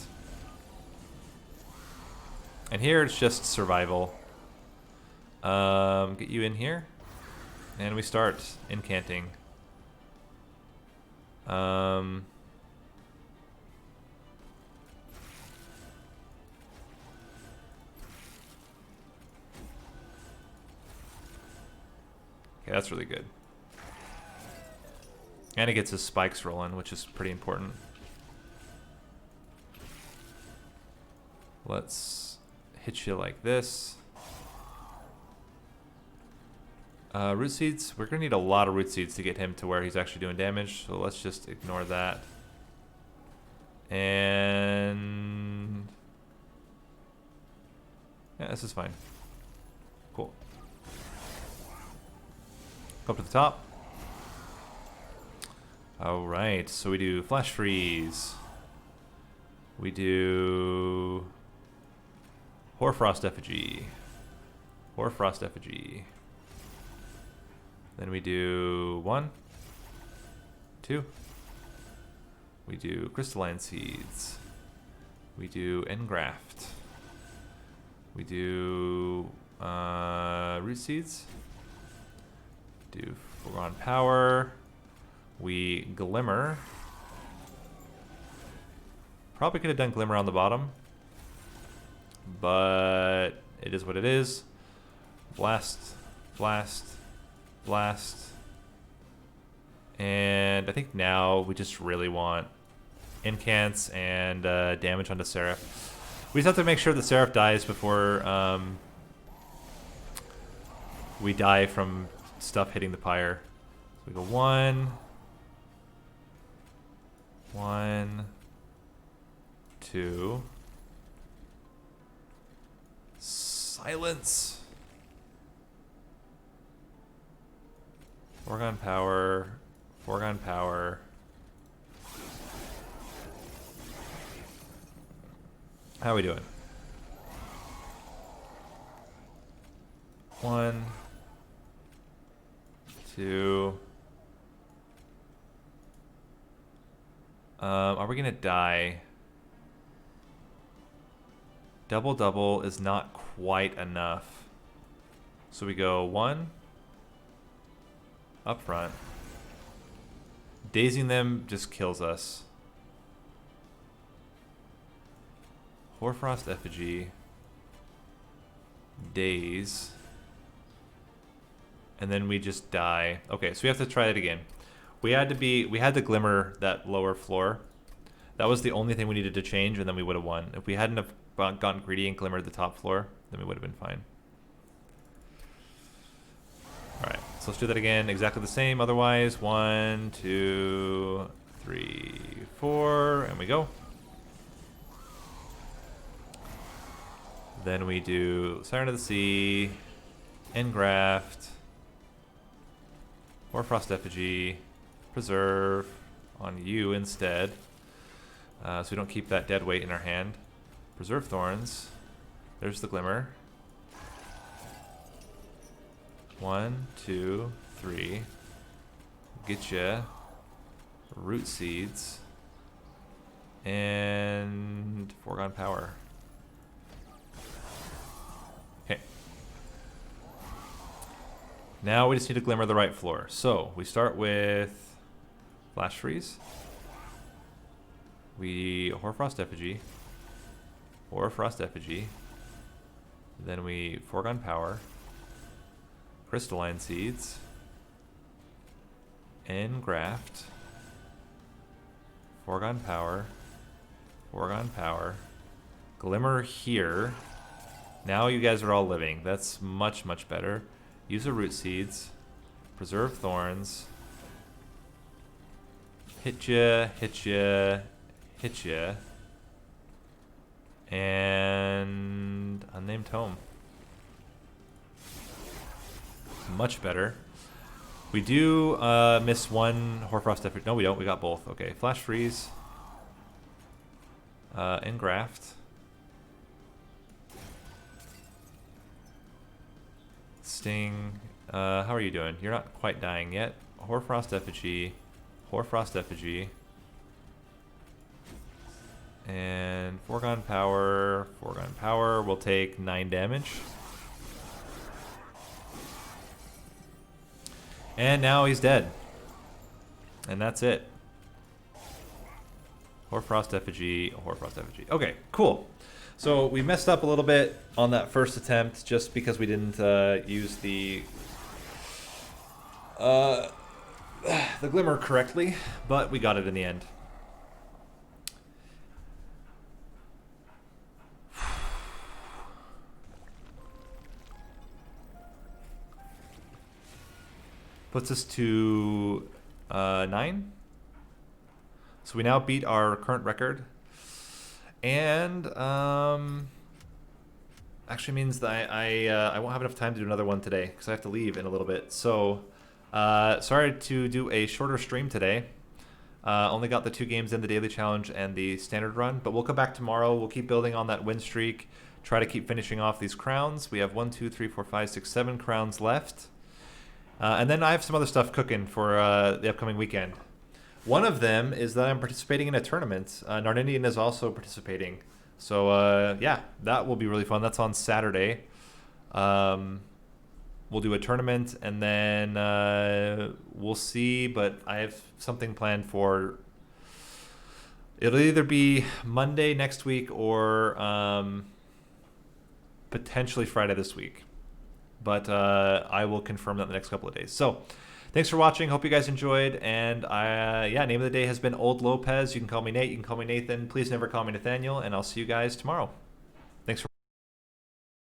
And here it's just survival. Get you in here, and we start incanting. Okay, that's really good. And it gets his spikes rolling, which is pretty important. Let's hit you like this. Root seeds. We're gonna need a lot of root seeds to get him to where he's actually doing damage, so let's just ignore that. And yeah, this is fine. Cool. Go up to the top. Alright, so we do Flash Freeze. We do Hoarfrost Effigy. Hoarfrost Effigy. Then we do 1, 2. We do Crystalline Seeds. We do Engraft. We do Root Seeds. Do Foregone Power. We Glimmer. Probably could have done Glimmer on the bottom, but it is what it is. Blast, blast, blast. And I think now we just really want incants and damage onto Seraph. We just have to make sure that Seraph dies before we die from stuff hitting the pyre. So we go 1, 1, 2. Silence. Foregone Power. Foregone Power. How are we doing? 1, 2. Are we gonna die? Double double is not quite enough. So we go 1 up front. Dazing them just kills us. Hoarfrost Effigy. Daze. And then we just die. Okay, so we have to try it again. We had to glimmer that lower floor. That was the only thing we needed to change, and then we would have won. If we hadn't have gotten greedy and glimmered the top floor, then we would have been fine. Alright, so let's do that again. Exactly the same otherwise. 1, 2, 3, 4, and we go. Then we do Siren of the Sea, Engraft, Hoarfrost Effigy, Preserve on you instead. So we don't keep that dead weight in our hand. Preserve Thorns. There's the Glimmer. 1, 2, 3. Get ya root seeds and foregone power. Okay. Now we just need to glimmer the right floor. So we start with flash freeze. We Hoarfrost Effigy. Hoarfrost Effigy. Then we foregone power. Crystalline seeds. Engraft. Foregone power. Foregone power. Glimmer here. Now you guys are all living. That's much, much better. Use the root seeds. Preserve thorns. Hit ya, hit ya, hit ya. And unnamed tome. Much better. We do miss one Hoarfrost effort. No, we don't. We got both. Okay, flash freeze. Engraft. Sting. How are you doing? You're not quite dying yet. Hoarfrost Effigy. Hoarfrost Effigy. And foregone power. Foregone power will take 9 damage. And now he's dead. And that's it. Hoarfrost Effigy. Hoarfrost Effigy. Okay, cool. So we messed up a little bit on that first attempt just because we didn't use the glimmer correctly, but we got it in the end. Puts us to 9. So we now beat our current record. And actually means that I won't have enough time to do another one today because I have to leave in a little bit. So sorry to do a shorter stream today. Only got the 2 games in, the daily challenge and the standard run. But we'll come back tomorrow. We'll keep building on that win streak. Try to keep finishing off these crowns. We have 1, 2, 3, 4, 5, 6, 7 crowns left. And then I have some other stuff cooking for the upcoming weekend. One of them is that I'm participating in a tournament. Narninian is also participating. So, yeah, that will be really fun. That's on Saturday. We'll do a tournament, and then we'll see. But I have something planned for... It'll either be Monday next week or potentially Friday this week. But I will confirm that in the next couple of days. So, thanks for watching. Hope you guys enjoyed. And yeah, name of the day has been Old Lopez. You can call me Nate. You can call me Nathan. Please never call me Nathaniel. And I'll see you guys tomorrow.